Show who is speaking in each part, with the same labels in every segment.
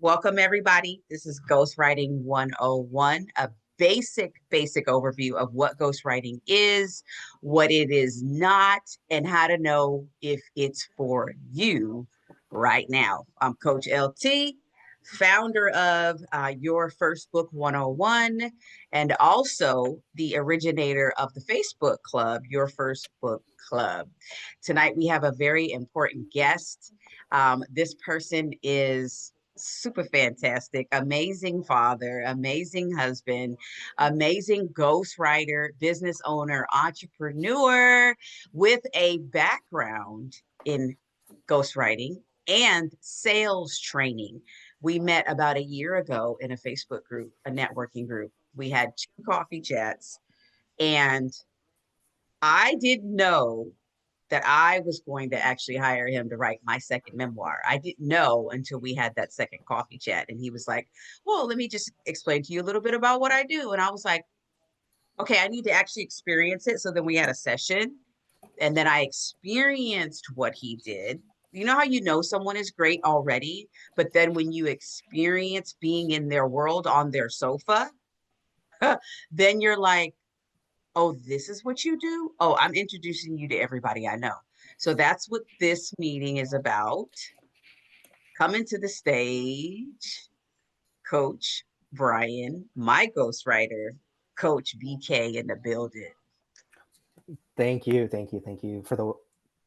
Speaker 1: Welcome, everybody. This is Ghostwriting 101, a basic overview of what ghostwriting is, what it is not, and how to know if it's for you right now. I'm Coach LT, founder of Your First Book 101, and also the originator of the Facebook club, Your First Book Club. Tonight, we have a very important guest. This person is super fantastic, amazing father, amazing husband, amazing ghostwriter, business owner, entrepreneur with a background in ghostwriting and sales training. We met about a year ago in a Facebook group, a networking group. We had two coffee chats, and I didn't know that I was going to actually hire him to write my second memoir. I didn't know until we had that second coffee chat. And he was like, well, let me just explain to you a little bit about what I do. And I was like, okay, I need to actually experience it. So then we had a session and then I experienced what he did. You know how you know someone is great already, but then when you experience being in their world on their sofa, then you're like, oh, this is what you do? Oh, I'm introducing you to everybody I know. So that's what this meeting is about. Coming to the stage, Coach Brian, my ghostwriter, Coach BK in the building.
Speaker 2: Thank you for the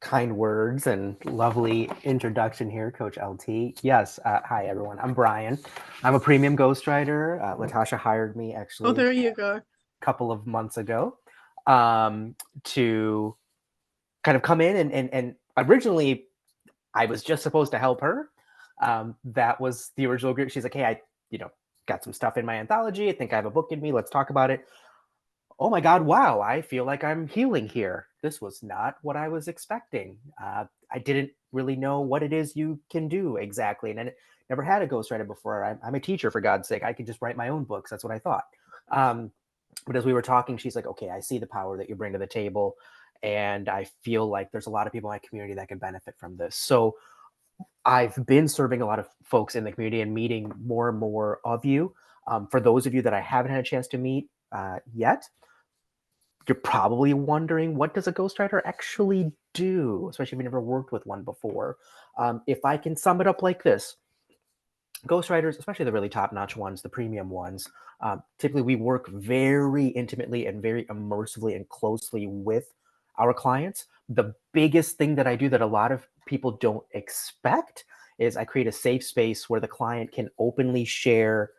Speaker 2: kind words and lovely introduction here, Coach LT. Yes, hi everyone. I'm Brian. I'm a premium ghostwriter. Latasha hired me
Speaker 3: Oh,
Speaker 2: actually
Speaker 3: there you go.
Speaker 2: a couple of months ago to kind of come in and originally I was just supposed to help her. That was the original group. She's like, hey, I got some stuff in my anthology. I think I have a book in me. Let's talk about it. Oh my God, wow, I feel like I'm healing here. This was not what I was expecting. I didn't really know what it is you can do exactly. And I never had a ghostwriter before. I'm a teacher, for God's sake. I could just write my own books. That's what I thought. But as we were talking, she's like, okay, I see the power that you bring to the table. And I feel like there's a lot of people in my community that can benefit from this. So I've been serving a lot of folks in the community and meeting more and more of you. For those of you that I haven't had a chance to meet yet, you're probably wondering, what does a ghostwriter actually do, especially if you've never worked with one before. If I can sum it up like this, ghostwriters, especially the really top-notch ones, the premium ones, typically we work very intimately and very immersively and closely with our clients. The biggest thing that I do that a lot of people don't expect is I create a safe space where the client can openly share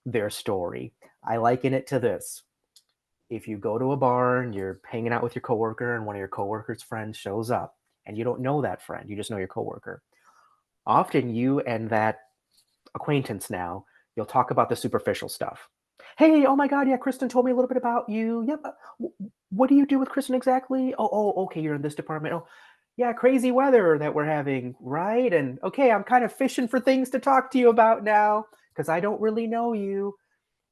Speaker 2: their story. I liken it to this: if you go to a bar and you're hanging out with your coworker and one of your coworker's friends shows up and you don't know that friend, you just know your coworker. Often you and that acquaintance now, you'll talk about the superficial stuff. Hey, oh my God, yeah, Kristen told me a little bit about you. Yep. What do you do with Kristen exactly? Oh, okay, you're in this department. Oh, yeah, crazy weather that we're having, right? And okay, I'm kind of fishing for things to talk to you about now because I don't really know you,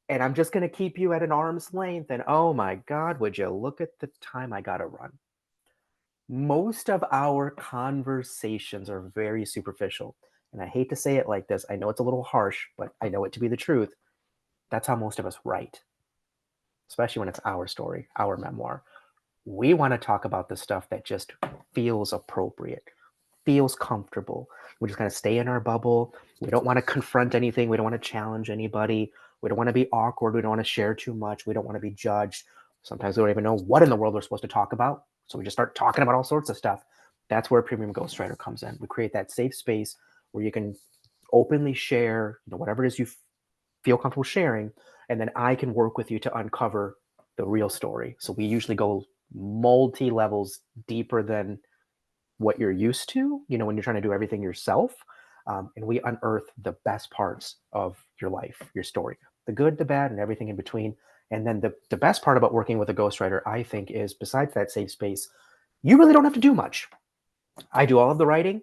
Speaker 2: and I'm just going to keep you at an arm's length. And oh my God, would you look at the time I got to run? Most of our conversations are very superficial. And I hate to say it like this. I know it's a little harsh, but I know it to be the truth. That's how most of us write, especially when it's our story, our memoir. We want to talk about the stuff that just feels appropriate, feels comfortable. We just kind of stay in our bubble. We don't want to confront anything. We don't want to challenge anybody. We don't want to be awkward. We don't want to share too much. We don't want to be judged. Sometimes we don't even know what in the world we're supposed to talk about. So we just start talking about all sorts of stuff. That's where Premium Ghostwriter comes in. We create that safe space where you can openly share, whatever it is you feel comfortable sharing, and then I can work with you to uncover the real story. So we usually go multi levels deeper than what you're used to, when you're trying to do everything yourself. And we unearth the best parts of your life, your story, the good, the bad, and everything in between. And then the best part about working with a ghostwriter, I think, is besides that safe space, you really don't have to do much. I do all of the writing,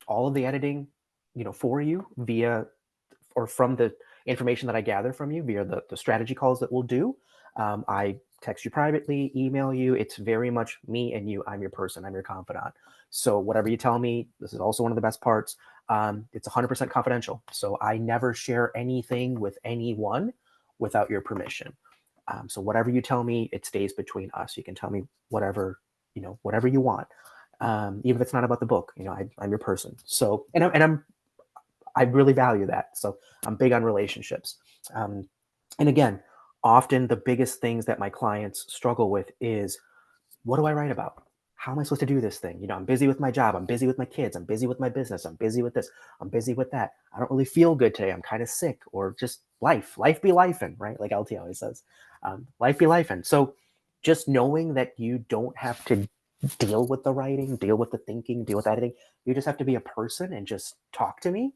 Speaker 2: all of the editing, for you via or from the information that I gather from you via the strategy calls that we'll do. I text you privately, email you. It's very much me and you. I'm your person. I'm your confidant. So whatever you tell me, this is also one of the best parts. It's 100% confidential. So I never share anything with anyone without your permission. So whatever you tell me, it stays between us. You can tell me whatever, whatever you want. Even if it's not about the book, I'm your person. So, I really value that. So I'm big on relationships. Um, and again, often the biggest things that my clients struggle with is, what do I write about? How am I supposed to do this thing? I'm busy with my job. I'm busy with my kids. I'm busy with my business. I'm busy with this. I'm busy with that. I don't really feel good today. I'm kind of sick, or just life be lifing, right? Like LT always says, life be lifing. So just knowing that you don't have to deal with the writing, deal with the thinking, deal with editing. You just have to be a person and just talk to me.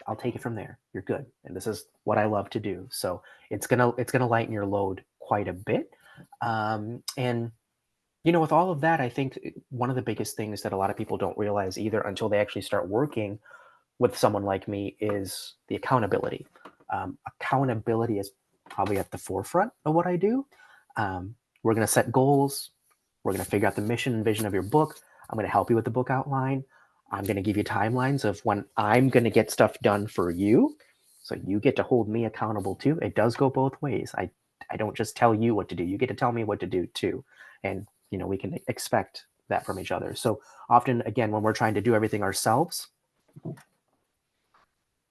Speaker 2: I'll take it from there. You're good. And this is what I love to do. So it's gonna lighten your load quite a bit. And with all of that, I think one of the biggest things that a lot of people don't realize either until they actually start working with someone like me is the accountability. Accountability is probably at the forefront of what I do. We're going to set goals. We're going to figure out the mission and vision of your book. I'm going to help you with the book outline. I'm going to give you timelines of when I'm going to get stuff done for you. So you get to hold me accountable too. It does go both ways. I don't just tell you what to do. You get to tell me what to do too. And, we can expect that from each other. So often, again, when we're trying to do everything ourselves,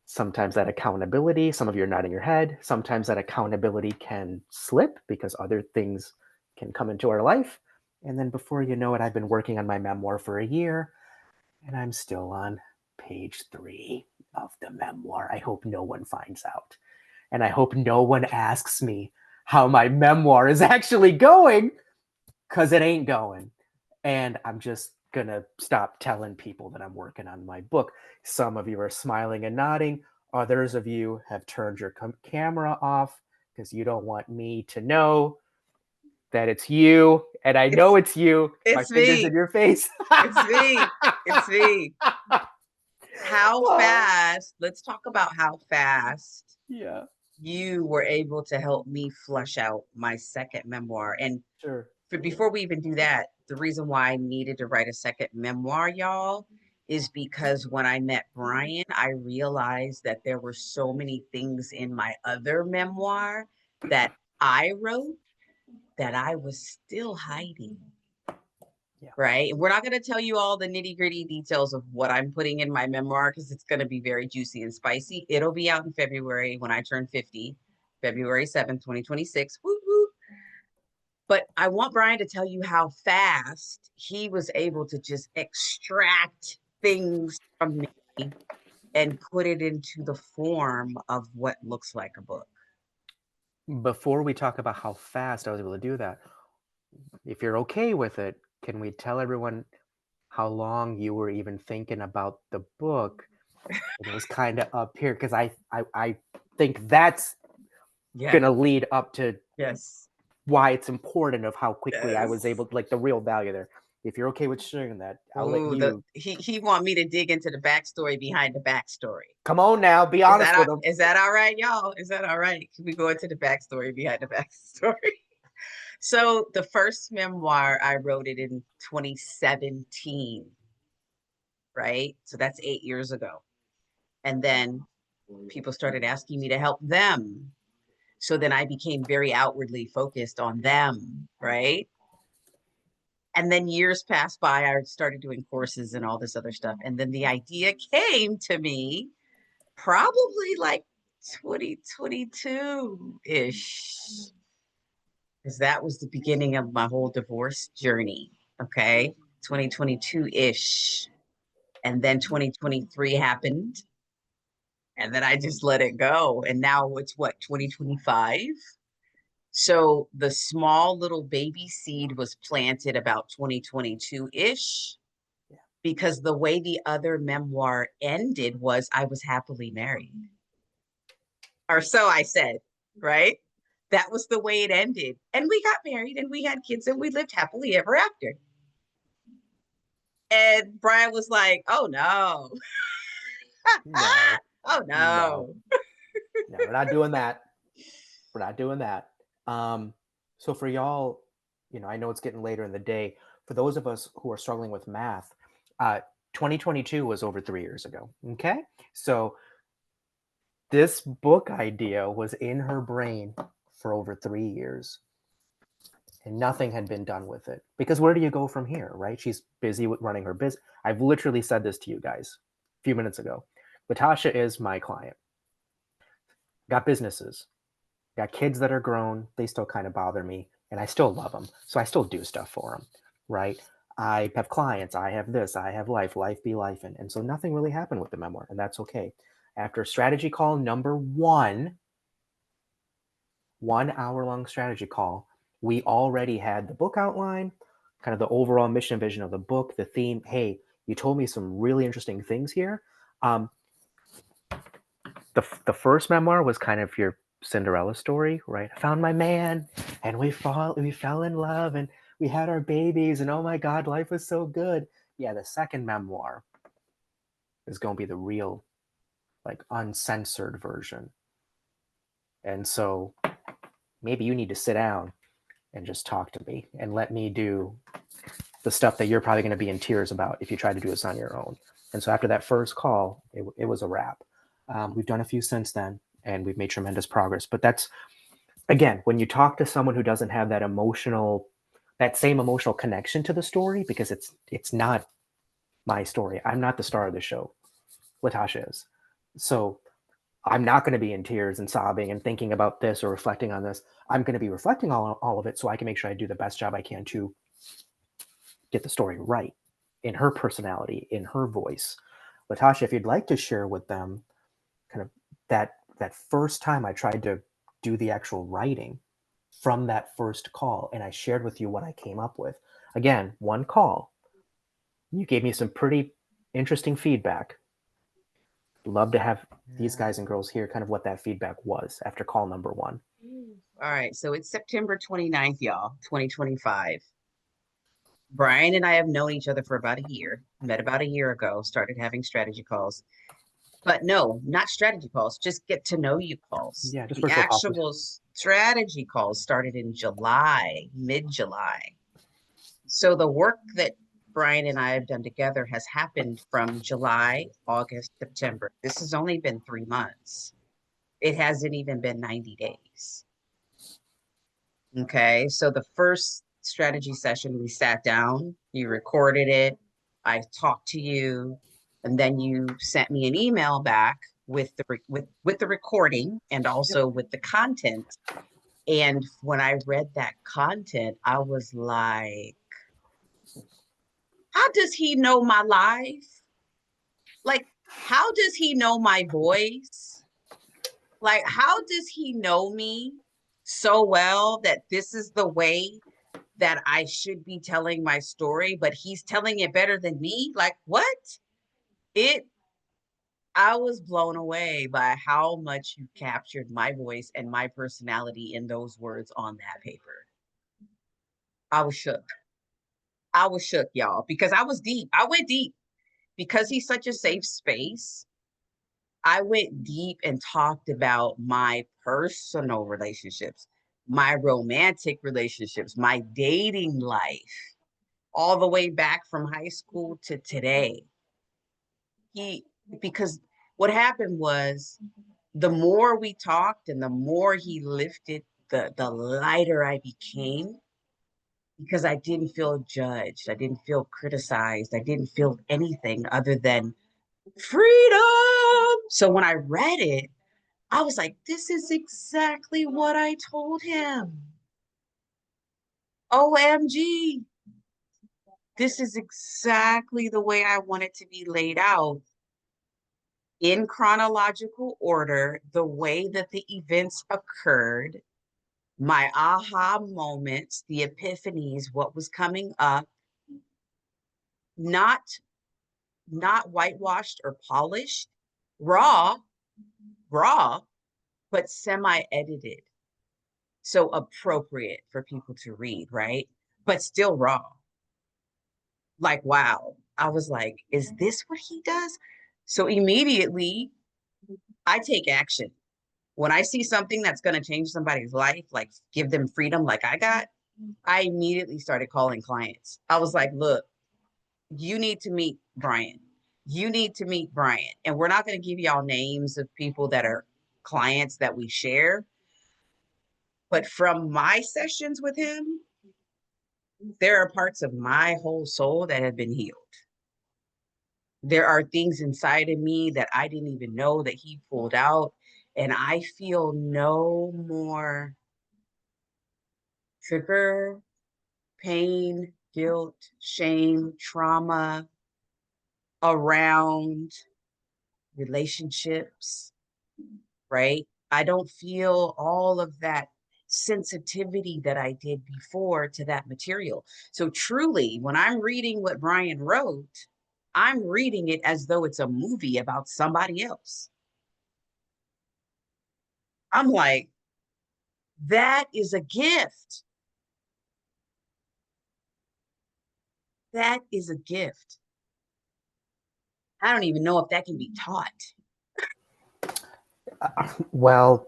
Speaker 2: sometimes that accountability, some of you are nodding your head, sometimes that accountability can slip because other things can come into our life. And then before you know it, I've been working on my memoir for a year and I'm still on page 3 of the memoir. I hope no one finds out. And I hope no one asks me how my memoir is actually going, because it ain't going. And I'm just going to stop telling people that I'm working on my book. Some of you are smiling and nodding. Others of you have turned your camera off because you don't want me to know that it's you. And I know
Speaker 1: It's
Speaker 2: it's you. My
Speaker 1: it's
Speaker 2: finger's
Speaker 1: me.
Speaker 2: in your face.
Speaker 1: It's me. It's me. How
Speaker 2: Oh,
Speaker 1: fast, let's talk about how fast
Speaker 2: yeah,
Speaker 1: you were able to help me flush out my second memoir. And
Speaker 2: sure.
Speaker 1: before we even do that, the reason why I needed to write a second memoir, y'all, is because when I met Brian, I realized that there were so many things in my other memoir that I wrote that I was still hiding.
Speaker 2: Yeah,
Speaker 1: Right. We're not going to tell you all the nitty gritty details of what I'm putting in my memoir because it's going to be very juicy and spicy. It'll be out in February when I turn 50, February 7th, 2026. Woo woo. But I want Brian to tell you how fast he was able to just extract things from me and put it into the form of what looks like a book.
Speaker 2: before we talk about how fast I was able to do that, if you're okay with it, can we tell everyone how long you were even thinking about the book? And it was kind of up here because I think that's
Speaker 1: Yeah.
Speaker 2: gonna lead up to
Speaker 1: Yes.
Speaker 2: why it's important of how quickly I was
Speaker 1: Yes.
Speaker 2: able, like the real value there. If you're okay with sharing that, I'll let
Speaker 1: Ooh, the
Speaker 2: you.
Speaker 1: he want me to dig into the backstory behind the backstory.
Speaker 2: Come on now, be honest with them.
Speaker 1: Is that all right, y'all? Is that all right? Can we go into the backstory behind the backstory? So the first memoir, I wrote it in 2017, right? So that's 8 years ago. And then people started asking me to help them. So then I became very outwardly focused on them, right? And then years passed by. I started doing courses and all this other stuff. And then the idea came to me probably like 2022 ish, because that was the beginning of my whole divorce journey. Okay. 2022 ish. And then 2023 happened. And then I just let it go. And now it's what, 2025? So the small little baby seed was planted about 2022 ish,
Speaker 2: Yeah.
Speaker 1: because the way the other memoir ended was I was happily married. Or so I said, right? That was the way it ended. And we got married and we had kids and we lived happily ever after. And Brian was like, oh no.
Speaker 2: No,
Speaker 1: Oh
Speaker 2: no,
Speaker 1: no.
Speaker 2: no, we're not doing that. We're not doing that. Um, so for y'all, I know it's getting later in the day. For those of us who are struggling with math, uh, 2022 was over 3 years ago. Okay. So this book idea was in her brain for over 3 years, and nothing had been done with it. Because where do you go from here, right? She's busy with running her business. I've literally said this to you guys a few minutes ago. Latasha is my client. Got businesses, got kids that are grown. They still kind of bother me, and I still love them. So I still do stuff for them, right? I have clients. I have this. I have life be life. And so nothing really happened with the memoir, and that's okay. After strategy call number 1 hour-long strategy call, we already had the book outline, kind of the overall mission vision of the book, the theme. Hey, you told me some really interesting things here. The first memoir was kind of your Cinderella story, right? I found my man, and we fell in love, and we had our babies, and oh my God, life was so good. Yeah, the second memoir is going to be the real, like, uncensored version. And so maybe you need to sit down and just talk to me and let me do the stuff that you're probably going to be in tears about if you try to do this on your own. And so after that first call, it was a wrap. We've done a few since then, and we've made tremendous progress. But that's, again, when you talk to someone who doesn't have that same emotional connection to the story, because it's not my story. I'm not the star of the show. Latasha is. So I'm not going to be in tears and sobbing and thinking about this or reflecting on this. I'm going to be reflecting on all of it so I can make sure I do the best job I can to get the story right in her personality, in her voice. Latasha, if you'd like to share with them kind of that first time I tried to do the actual writing from that first call, and I shared with you what I came up with. Again, one call. You gave me some pretty interesting feedback. Love to have these guys and girls hear kind of what that feedback was after call number 1.
Speaker 1: All right. So it's September 29th, y'all, 2025. Brian and I have known each other for about a year, met about a year ago, started having strategy calls. But no, not strategy calls, just get to know you calls.
Speaker 2: Yeah, just
Speaker 1: The
Speaker 2: virtual coffees.
Speaker 1: actual strategy calls started in July, mid-July. So the work that Brian and I have done together has happened from July, August, September. This has only been 3 months. It hasn't even been 90 days. Okay. So the first strategy session, we sat down, you recorded it, I talked to you, and then you sent me an email back with the recording and
Speaker 2: Yep.
Speaker 1: also with the content. And when I read that content, I was like, how does he know my life? Like, how does he know my voice? Like, how does he know me so well that this is the way that I should be telling my story, but he's telling it better than me? Like, what? It, I was blown away by how much you captured my voice and my personality in those words on that paper. I was shook. I was shook, y'all, because I was deep. I went deep because he's such a safe space. I went deep and talked about my personal relationships, my romantic relationships, my dating life, all the way back from high school to today. He, because what happened was the more we talked and the more he lifted, the lighter I became because I didn't feel judged. I didn't feel criticized. I didn't feel anything other than freedom. So when I read it, I was like, this is exactly what I told him. OMG. This is exactly the way I want it to be laid out in chronological order, the way that the events occurred, my aha moments, the epiphanies, what was coming up, not not whitewashed or polished, raw, raw, but semi-edited. So appropriate for people to read, right? But still raw. Like, wow. I was like, is this what he does? So immediately I take action. When I see something that's going to change somebody's life, like give them freedom, like I got, I immediately started calling clients. I was like, look, you need to meet Brian. You need to meet Brian. And we're not going to give y'all names of people that are clients that we share. But from my sessions with him, there are parts of my whole soul that have been healed. There are things inside of me that I didn't even know that he pulled out. And I feel no more trigger, pain, guilt, shame, trauma around relationships, right? I don't feel all of that sensitivity that I did before to that material. So truly, when I'm reading what Brian wrote, I'm reading it as though it's a movie about somebody else. I'm like, that is a gift. That is a gift. I don't even know if that can be taught.
Speaker 2: Well,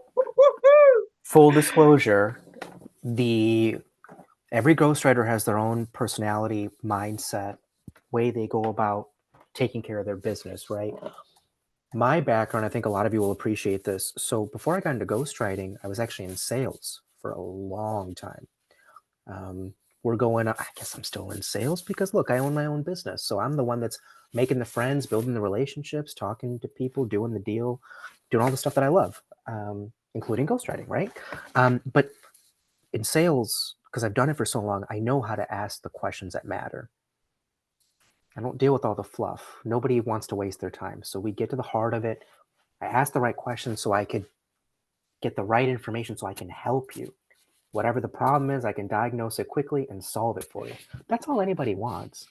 Speaker 2: full disclosure, the every ghostwriter has their own personality, mindset, way they go about taking care of their business, right? My background, I think a lot of you will appreciate this. So before I got into ghostwriting, I was actually in sales for a long time. Um, we're going, I guess I'm still in sales because look, I own my own business. So I'm the one that's making the friends, building the relationships, talking to people, doing the deal, doing all the stuff that I love, including ghostwriting, right? But in sales, because I've done it for so long, I know how to ask the questions that matter. I don't deal with all the fluff. Nobody wants to waste their time. So we get to the heart of it. I ask the right questions so I could get the right information so I can help you. Whatever the problem is, I can diagnose it quickly and solve it for you. That's all anybody wants.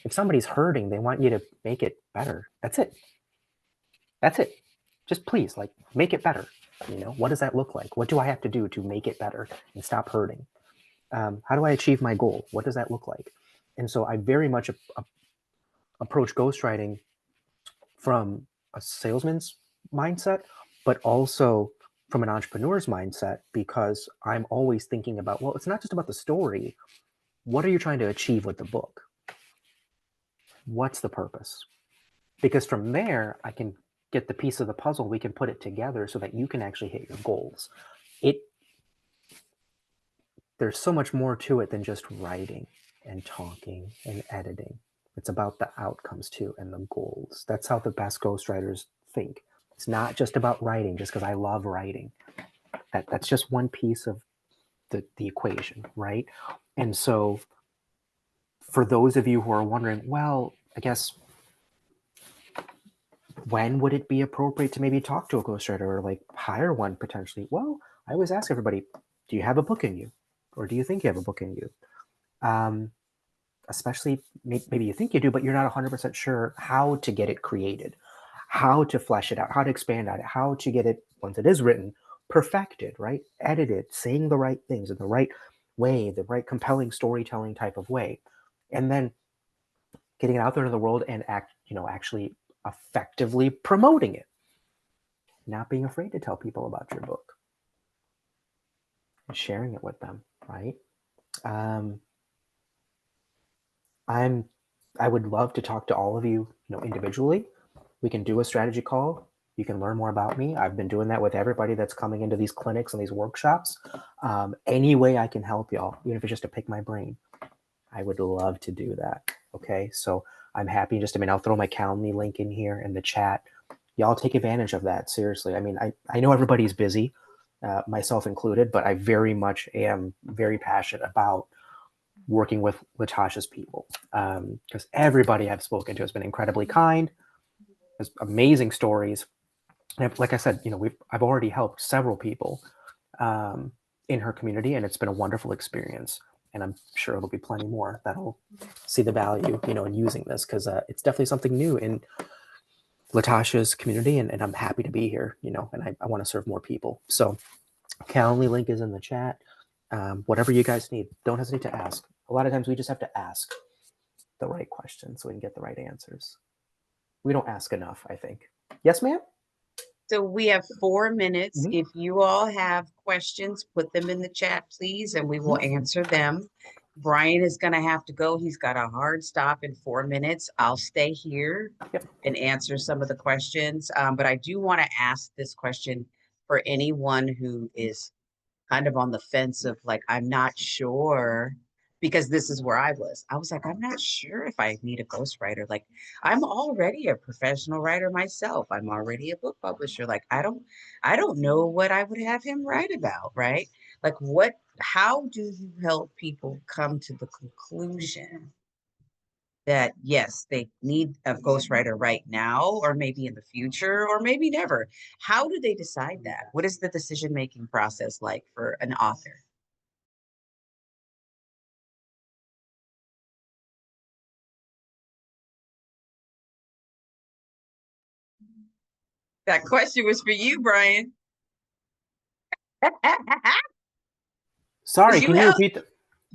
Speaker 2: If somebody's hurting, they want you to make it better. That's it. That's it. Just please, like, make it better. You know, what does that look like? What do I have to do to make it better and stop hurting? How do I achieve my goal? What does that look like? And so I very much approach ghostwriting from a salesman's mindset, but also from an entrepreneur's mindset, because I'm always thinking about, well, it's not just about the story. What are you trying to achieve with the book? What's the purpose? Because from there, I can get the piece of the puzzle. We can put it together so that you can actually hit your goals. It There's so much more to it than just writing and talking and editing. It's about the outcomes too and the goals. That's how the best ghostwriters think. It's not just about writing just because I love writing. That's just one piece of the equation, right? And so for those of you who are wondering, well, I guess when would it be appropriate to maybe talk to a ghostwriter or like hire one potentially? Well, I always ask everybody, do you have a book in you? Or do you think you have a book in you? Especially maybe you think you do, but you're not 100% sure how to get it created, how to flesh it out, how to expand on it, how to get it, once it is written, perfected, right? Edited, saying the right things in the right way, the right compelling storytelling type of way. And then getting it out there into the world and actually effectively promoting it. Not being afraid to tell people about your book and sharing it with them, right? Um, I would love to talk to all of you, individually. We can do a strategy call. You can learn more about me. I've been doing that with everybody that's coming into these clinics and these workshops. Any way I can help y'all, even if it's just to pick my brain, I would love to do that. Okay, so I'm happy. I'll throw my Calendly link in here in the chat. Y'all take advantage of that. Seriously. I mean, I know everybody's busy, myself included, but I very much am very passionate about working with Latasha's people, because everybody I've spoken to has been incredibly kind, has amazing stories. And like I said, I've already helped several people in her community, and it's been a wonderful experience. And I'm sure there'll be plenty more that'll see the value, in using this, because it's definitely something new in Latasha's community, and I'm happy to be here, and I want to serve more people. So Calendly link is in the chat. Whatever you guys need, don't hesitate to ask. A lot of times we just have to ask the right questions so we can get the right answers. We don't ask enough, I think. Yes, ma'am?
Speaker 1: So we have 4 minutes.
Speaker 2: Mhm.
Speaker 1: If you all have questions, put them in the chat, please, and we will answer them. Brian is going to have to go. He's got a hard stop in 4 minutes. I'll stay here
Speaker 2: Yep.
Speaker 1: and answer some of the questions. But I do want to ask this question for anyone who is kind of on the fence of like, I'm not sure, because this is where I was. I was like, I'm not sure if I need a ghostwriter. Like, I'm already a professional writer myself. I'm already a book publisher. Like, I don't know what I would have him write about, right? Like, how do you help people come to the conclusion that yes, they need a ghostwriter right now, or maybe in the future, or maybe never? How do they decide that? What is the decision making process like for an author? That question was for you, Brian.
Speaker 2: Sorry,
Speaker 1: You help.
Speaker 2: can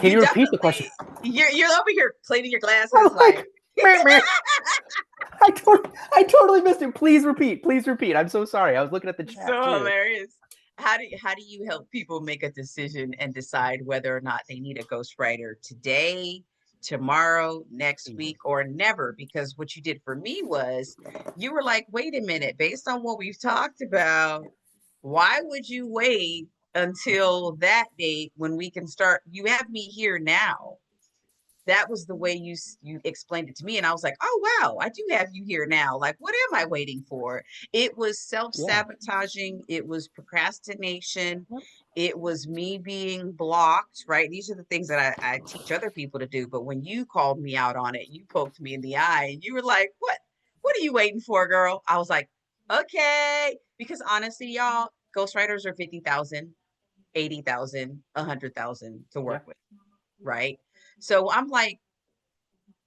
Speaker 1: You
Speaker 2: you repeat the question?
Speaker 1: definitely. You're over here cleaning your
Speaker 2: I'm
Speaker 1: glasses, like.
Speaker 2: like, meh, meh. I totally missed it. Please repeat. Please repeat. I'm so sorry. I was looking at the chat
Speaker 1: So
Speaker 2: too.
Speaker 1: hilarious. How do you help people make a decision and decide whether or not they need a ghostwriter today, tomorrow, next
Speaker 2: Easy.
Speaker 1: week, or never? Because what you did for me was you were like, wait a minute, based on what we've talked about, why would you wait until that date when we can start? You have me here now. That was the way you explained it to me, and I was like, oh wow, I do have you here now. Like, what am I waiting for? It was
Speaker 2: Yeah.
Speaker 1: self-sabotaging, it was procrastination,
Speaker 2: Yep.
Speaker 1: it was me being blocked, right? These are the things that I teach other people to do, but when you called me out on it, you poked me in the eye and you were like, what are you waiting for, girl? I was like, okay, because honestly, y'all, ghostwriters are 50,000, 80,000, 100,000 to
Speaker 2: Yeah.
Speaker 1: work with, right? So I'm like,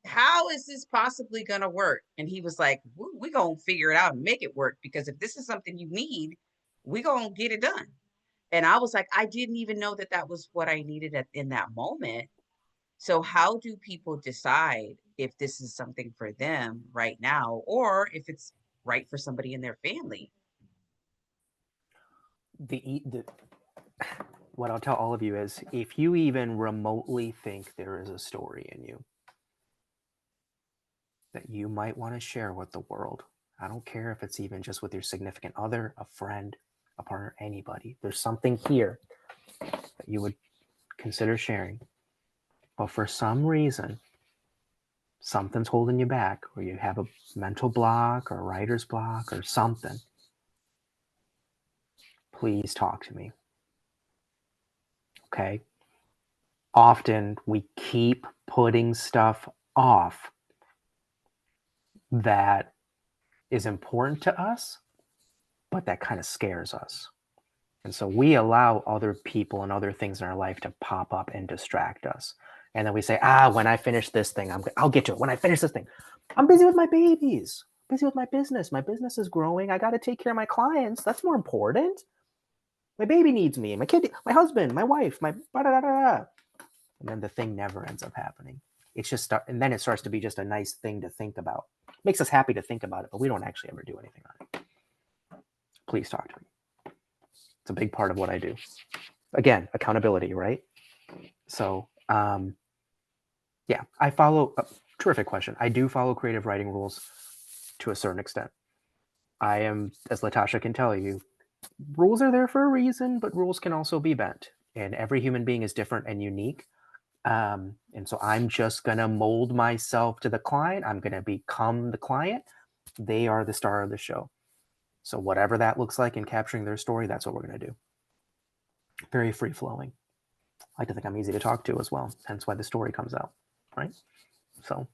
Speaker 1: how is this possibly going to work? And he was like, we're going to figure it out and make it work, because if this is something you need, we're going to get it done. And I was like, I didn't even know that that was what I needed in that moment. So, how do people decide if this is something for them right now, or if it's right for somebody in their family?
Speaker 2: The what I'll tell all of you is, if you even remotely think there is a story in you that you might want to share with the world, I don't care if it's even just with your significant other, a friend, a partner, anybody. There's something here that you would consider sharing, but for some reason, something's holding you back, or you have a mental block or a writer's block or something, please talk to me. Okay? Often we keep putting stuff off that is important to us, but that kind of scares us. And so we allow other people and other things in our life to pop up and distract us. And then we say, when I finish this thing, I'll get to it. When I finish this thing, I'm busy with my babies, busy with my business. My business is growing. I got to take care of my clients. That's more important. My baby needs me. My kid, my husband, my wife, my da-da-da-da. And then the thing never ends up happening. It's just, and then it starts to be just a nice thing to think about. It makes us happy to think about it, but we don't actually ever do anything on it. Please talk to me. It's a big part of what I do. Again, accountability, right? So, yeah, I follow. Terrific question. I do follow creative writing rules to a certain extent. I am, as Latasha can tell you, rules are there for a reason, but rules can also be bent. And every human being is different and unique. And so I'm just going to mold myself to the client. I'm going to become the client. They are the star of the show. So whatever that looks like in capturing their story, that's what we're going to do. Very free flowing. I like to think I'm easy to talk to as well. Hence why the story comes out, right? So.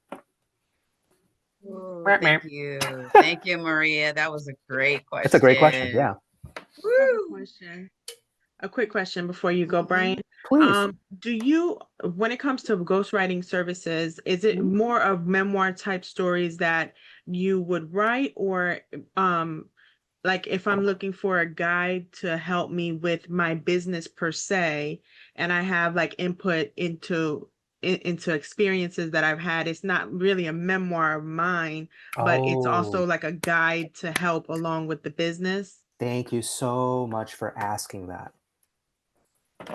Speaker 1: Oh, thank you. Thank you, Maria. That was a great
Speaker 2: It's a great question.
Speaker 1: question.
Speaker 2: Yeah.
Speaker 3: I have a
Speaker 1: Woo!
Speaker 3: question. A quick question before you go, Brian.
Speaker 2: Please.
Speaker 3: Do you, when it comes to ghostwriting services, is it more of memoir type stories that you would write, or like if I'm looking for a guide to help me with my business per se, and I have like input into experiences that I've had, it's not really a memoir of mine, but it's
Speaker 2: Oh,
Speaker 3: also like a guide to help along with the business?
Speaker 2: thank you so much for asking that.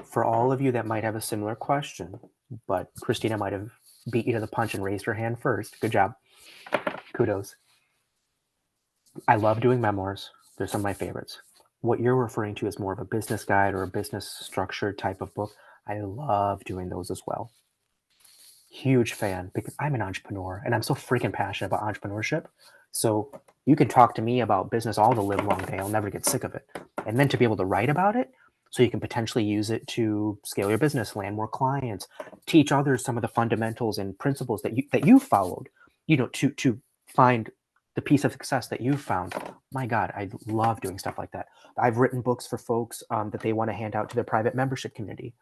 Speaker 2: For all of you that might have a similar question, but Christina might have beat you to the punch and raised her hand first. Good job. Kudos. I love doing memoirs. They're some of my favorites. What you're referring to is more of a business guide or a business structure type of book. I love doing those as well. Huge fan because I'm an entrepreneur and I'm so freaking passionate about entrepreneurship. So you can talk to me about business all the live long day. I'll never get sick of it. And then to be able to write about it so you can potentially use it to scale your business, land more clients, teach others some of the fundamentals and principles that you followed, to find the piece of success that you found. My God, I love doing stuff like that. I've written books for folks that they want to hand out to their private membership community,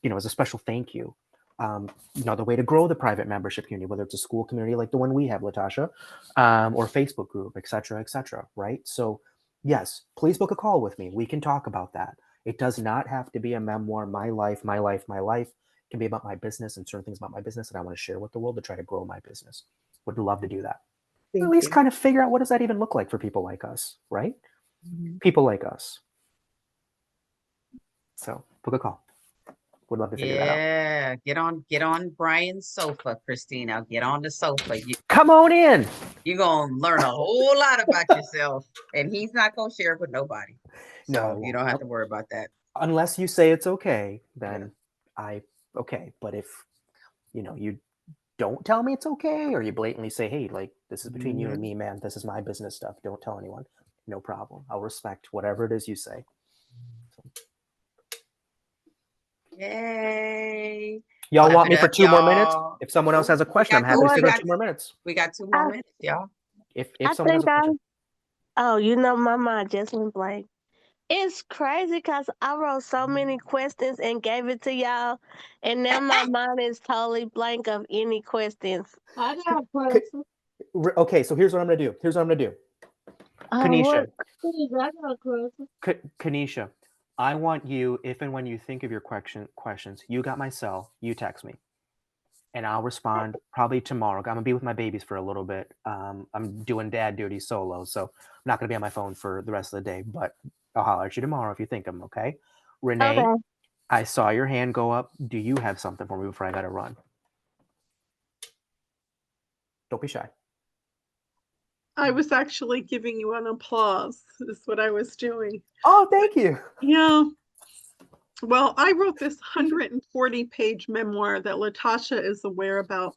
Speaker 2: as a special thank you. The way to grow the private membership community, whether it's a school community like the one we have, Latasha, or Facebook group, et cetera, right? So yes, please book a call with me. We can talk about that. It does not have to be a memoir, my life. It can be about my business and certain things about my business that I want to share with the world to try to grow my business. Would love to do that. At least kind of figure out what does that even look like for people like us, right? Mm-hmm. People like us. So book a call. Would love to figure that out.
Speaker 1: Yeah, get on Brian's sofa, Christina. Get on the sofa.
Speaker 2: Come on in.
Speaker 1: You're gonna learn a whole lot about yourself, and he's not gonna share it with nobody. So
Speaker 2: No,
Speaker 1: you don't have to worry about that.
Speaker 2: Unless you say it's okay, then okay. But if you don't tell me it's okay, or you blatantly say, hey, like, this is between you and me, man, this is my business stuff, don't tell anyone, no problem. I'll respect whatever it is you say.
Speaker 1: Yay.
Speaker 2: Y'all want me for 2 more minutes? If someone else has a question, I'm happy to sit on 2 more minutes.
Speaker 1: We got 2 more minutes, y'all.
Speaker 2: If someone has a question.
Speaker 4: My mind just went blank. It's crazy because I wrote so many questions and gave it to y'all, and now my mind is totally blank of any questions. I got a question.
Speaker 2: Okay, so here's what I'm gonna do. Kanisha. Kanisha, I want you, if and when you think of your questions, you got my cell, you text me. And I'll respond probably tomorrow. I'm going to be with my babies for a little bit. I'm doing dad duty solo, so I'm not going to be on my phone for the rest of the day, but I'll holler at you tomorrow if you think of them, okay? Renee, okay. I saw your hand go up. Do you have something for me before I got to run? Don't be shy.
Speaker 5: I was actually giving you an applause. Is what I was doing.
Speaker 2: Oh, thank you.
Speaker 5: Yeah. Well, I wrote this 140-page memoir that Latasha is aware about.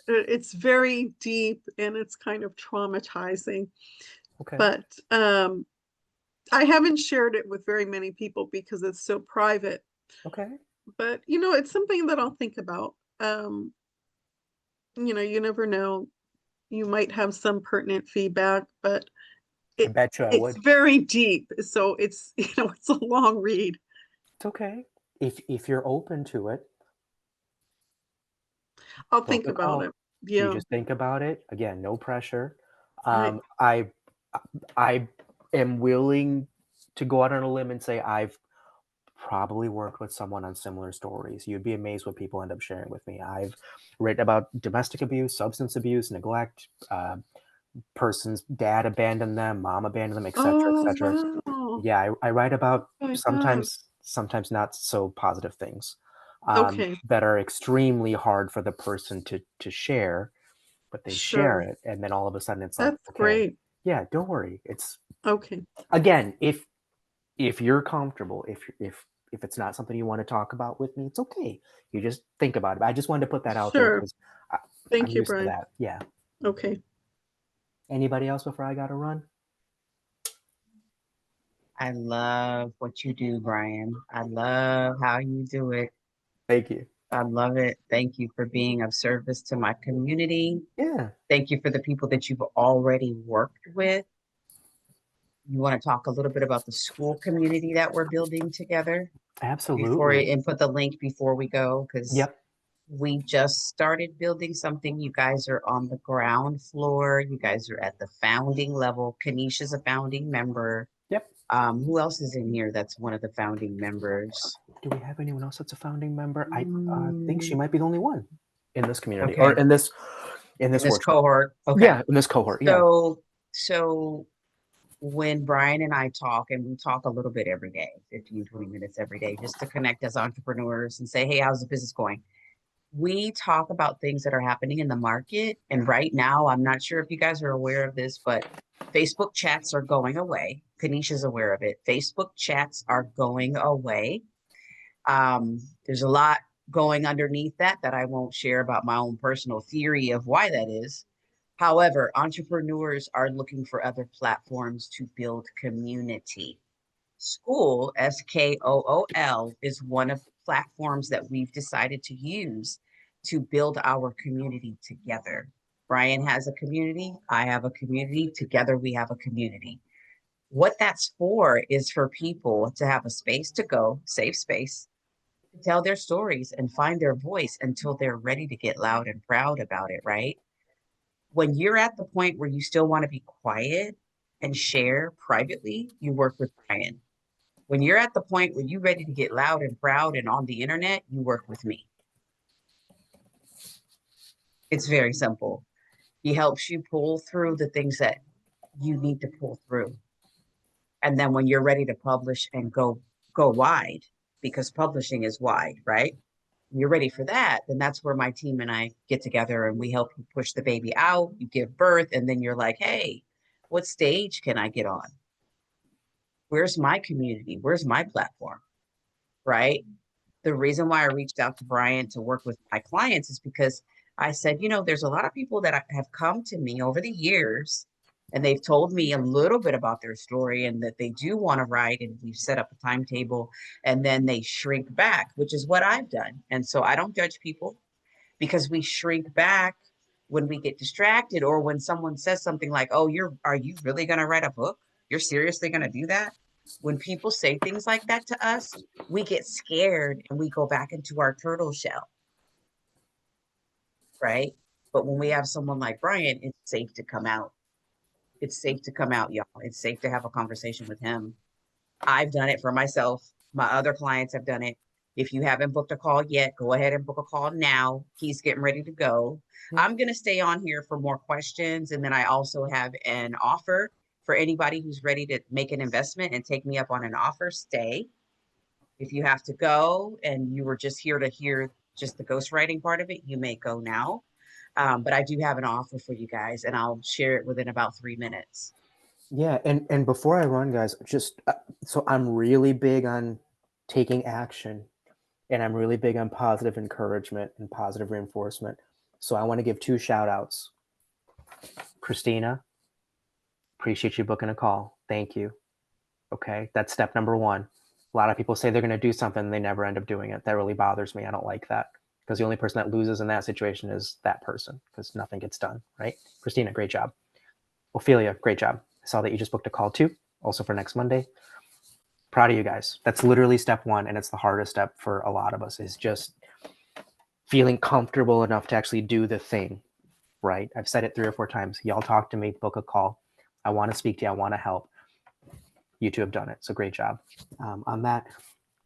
Speaker 5: It's very deep and it's kind of traumatizing. Okay. But I haven't shared it with very many people because it's so private.
Speaker 2: Okay.
Speaker 5: But, it's something that I'll think about. You never know. You might have some pertinent feedback, but it's very deep. So it's, it's a long read.
Speaker 2: It's okay. If you're open to it,
Speaker 5: I'll think about it. Yeah.
Speaker 2: You just think about it. Again, no pressure. Right. I am willing to go out on a limb and say I've probably worked with someone on similar stories. You'd be amazed what people end up sharing with me. I've written about domestic abuse, substance abuse, neglect, person's dad abandoned them, mom abandoned them, etc., etc. Wow. Yeah, I write about sometimes not so positive things that are extremely hard for the person to share, but they share it, and then all of a sudden it's like,
Speaker 5: okay, great.
Speaker 2: Yeah, don't worry. It's
Speaker 5: okay.
Speaker 2: Again, if you're comfortable, if it's not something you want to talk about with me, it's okay. You just think about it. I just wanted to put that out there because
Speaker 5: Thank you, Brian.
Speaker 2: That. Yeah.
Speaker 5: Okay.
Speaker 2: Anybody else before I got to run?
Speaker 1: I love what you do, Brian. I love how you do it.
Speaker 2: Thank you.
Speaker 1: I love it. Thank you for being of service to my community.
Speaker 2: Yeah.
Speaker 1: Thank you for the people that you've already worked with. You want to talk a little bit about the school community that we're building together?
Speaker 2: Absolutely.
Speaker 1: And put the link before we go, because we just started building something. You guys are on the ground floor. You guys are at the founding level. Kanisha's a founding member.
Speaker 2: Yep.
Speaker 1: Who else is in here that's one of the founding members?
Speaker 2: Do we have anyone else that's a founding member? I think she might be the only one in this community, or in this
Speaker 1: cohort. Okay.
Speaker 2: Yeah, in this cohort.
Speaker 1: So when Brian and I talk, and we talk a little bit every day, 15, 20 minutes every day, just to connect as entrepreneurs and say, hey, how's the business going? We talk about things that are happening in the market. And right now, I'm not sure if you guys are aware of this, but Facebook chats are going away. Kanisha's aware of it. Facebook chats are going away. There's a lot going underneath that I won't share about my own personal theory of why that is. However, entrepreneurs are looking for other platforms to build community. School, SKOOL, is one of the platforms that we've decided to use to build our community together. Brian has a community, I have a community, together we have a community. What that's for is for people to have a space to go, safe space, to tell their stories and find their voice until they're ready to get loud and proud about it, right? When you're at the point where you still want to be quiet and share privately, you work with Brian. When you're at the point where you're ready to get loud and proud and on the internet, you work with me. It's very simple. He helps you pull through the things that you need to pull through. And then when you're ready to publish and go wide, because publishing is wide, right? When you're ready for that, then that's where my team and I get together and we help you push the baby out, you give birth, and then you're like, hey, what stage can I get on? Where's my community? Where's my platform? Right? The reason why I reached out to Brian to work with my clients is because I said, there's a lot of people that have come to me over the years and they've told me a little bit about their story and that they do want to write. And we've set up a timetable and then they shrink back, which is what I've done. And so I don't judge people because we shrink back when we get distracted or when someone says something like, oh, are you really going to write a book? You're seriously going to do that? When people say things like that to us, we get scared and we go back into our turtle shell, right? But when we have someone like Brian, it's safe to come out. It's safe to come out, y'all. It's safe to have a conversation with him. I've done it for myself. My other clients have done it. If you haven't booked a call yet, go ahead and book a call now. He's getting ready to go. I'm going to stay on here for more questions. And then I also have an offer for anybody who's ready to make an investment and take me up on an offer. Stay. If you have to go and you were just here to hear just the ghostwriting part of it, you may go now. But I do have an offer for you guys, and I'll share it within about 3 minutes.
Speaker 2: Yeah, and before I run, guys, just so I'm really big on taking action, and I'm really big on positive encouragement and positive reinforcement. So I want to give 2 shout outs. Christina, appreciate you booking a call. Thank you. Okay, that's step number 1. A lot of people say they're going to do something and they never end up doing it. That really bothers me. I don't like that because the only person that loses in that situation is that person because nothing gets done, right? Christina, great job. Ophelia, great job. I saw that you just booked a call too, also for next Monday. Proud of you guys. That's literally step 1, and it's the hardest step for a lot of us, is just feeling comfortable enough to actually do the thing, right? I've said it 3 or 4 times. Y'all talk to me, book a call. I want to speak to you. I want to help. You 2 have done it, so great job. On that,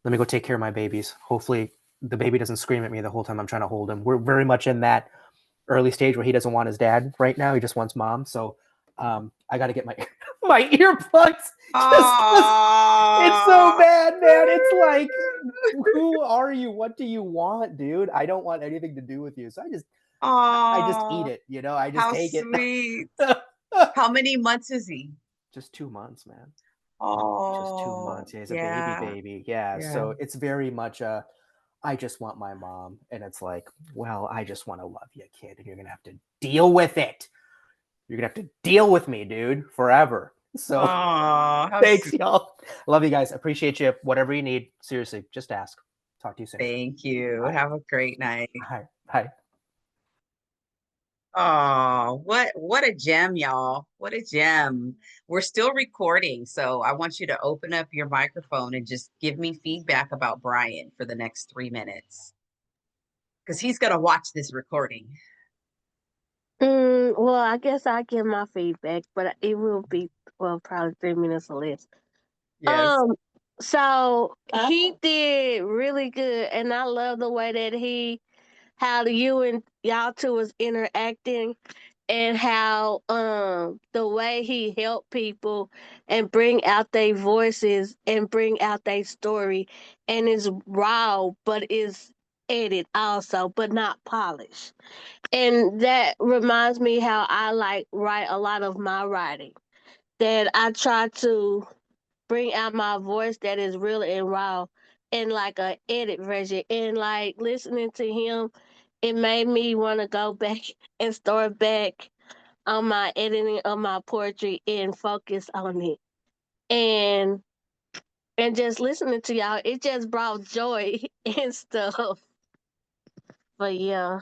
Speaker 2: let me go take care of my babies. Hopefully the baby doesn't scream at me the whole time I'm trying to hold him. We're very much in that early stage where he doesn't want his dad right now. He just wants mom. So I got to get my my earplugs. It's so bad, man. It's like, who are you? What do you want, dude? I don't want anything to do with you. So I just eat it, I just take
Speaker 1: sweet.
Speaker 2: it.
Speaker 1: How many months is he?
Speaker 2: Just 2 months, man.
Speaker 1: Oh,
Speaker 2: just 2 months. Yeah, he's a baby. Yeah.
Speaker 1: Yeah.
Speaker 2: So it's very much I just want my mom. And it's like, well, I just want to love you, kid. And you're going to have to deal with it. You're going to have to deal with me, dude, forever. So thanks, y'all. Love you guys. Appreciate you. Whatever you need. Seriously, just ask. Talk to you soon.
Speaker 1: Thank you. Bye. Have a great night.
Speaker 2: Bye.
Speaker 1: Oh, what a gem, y'all. What a gem. We're still recording, so I want you to open up your microphone and just give me feedback about Brian for the next 3 minutes. Because he's going to watch this recording.
Speaker 4: Well, I guess I'll give my feedback, but it will be, probably 3 minutes or less.
Speaker 1: Yes.
Speaker 4: So he did really good, and I love the way that how you and y'all 2 was interacting. and how the way he helped people and bring out their voices and bring out their story, and is raw but is edited also, but not polished. And that reminds me how I like write a lot of my writing, that I try to bring out my voice that is real and raw in like a edit version. And like listening to him, it made me want to go back and start back on my editing of my poetry and focus on it. And just listening to y'all, it just brought joy and stuff. But yeah.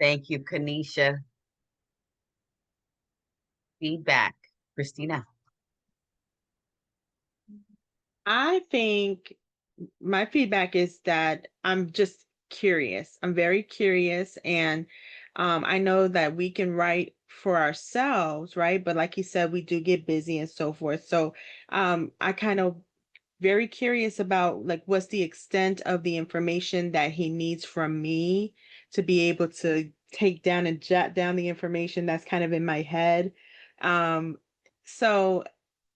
Speaker 1: Thank you, Kanisha. Feedback, Christina.
Speaker 3: I think my feedback is that I'm just curious. I'm very curious, and I know that we can write for ourselves, right? But like you said, we do get busy and so forth. So I kind of very curious about like what's the extent of the information that he needs from me to be able to take down and jot down the information that's kind of in my head. Um, so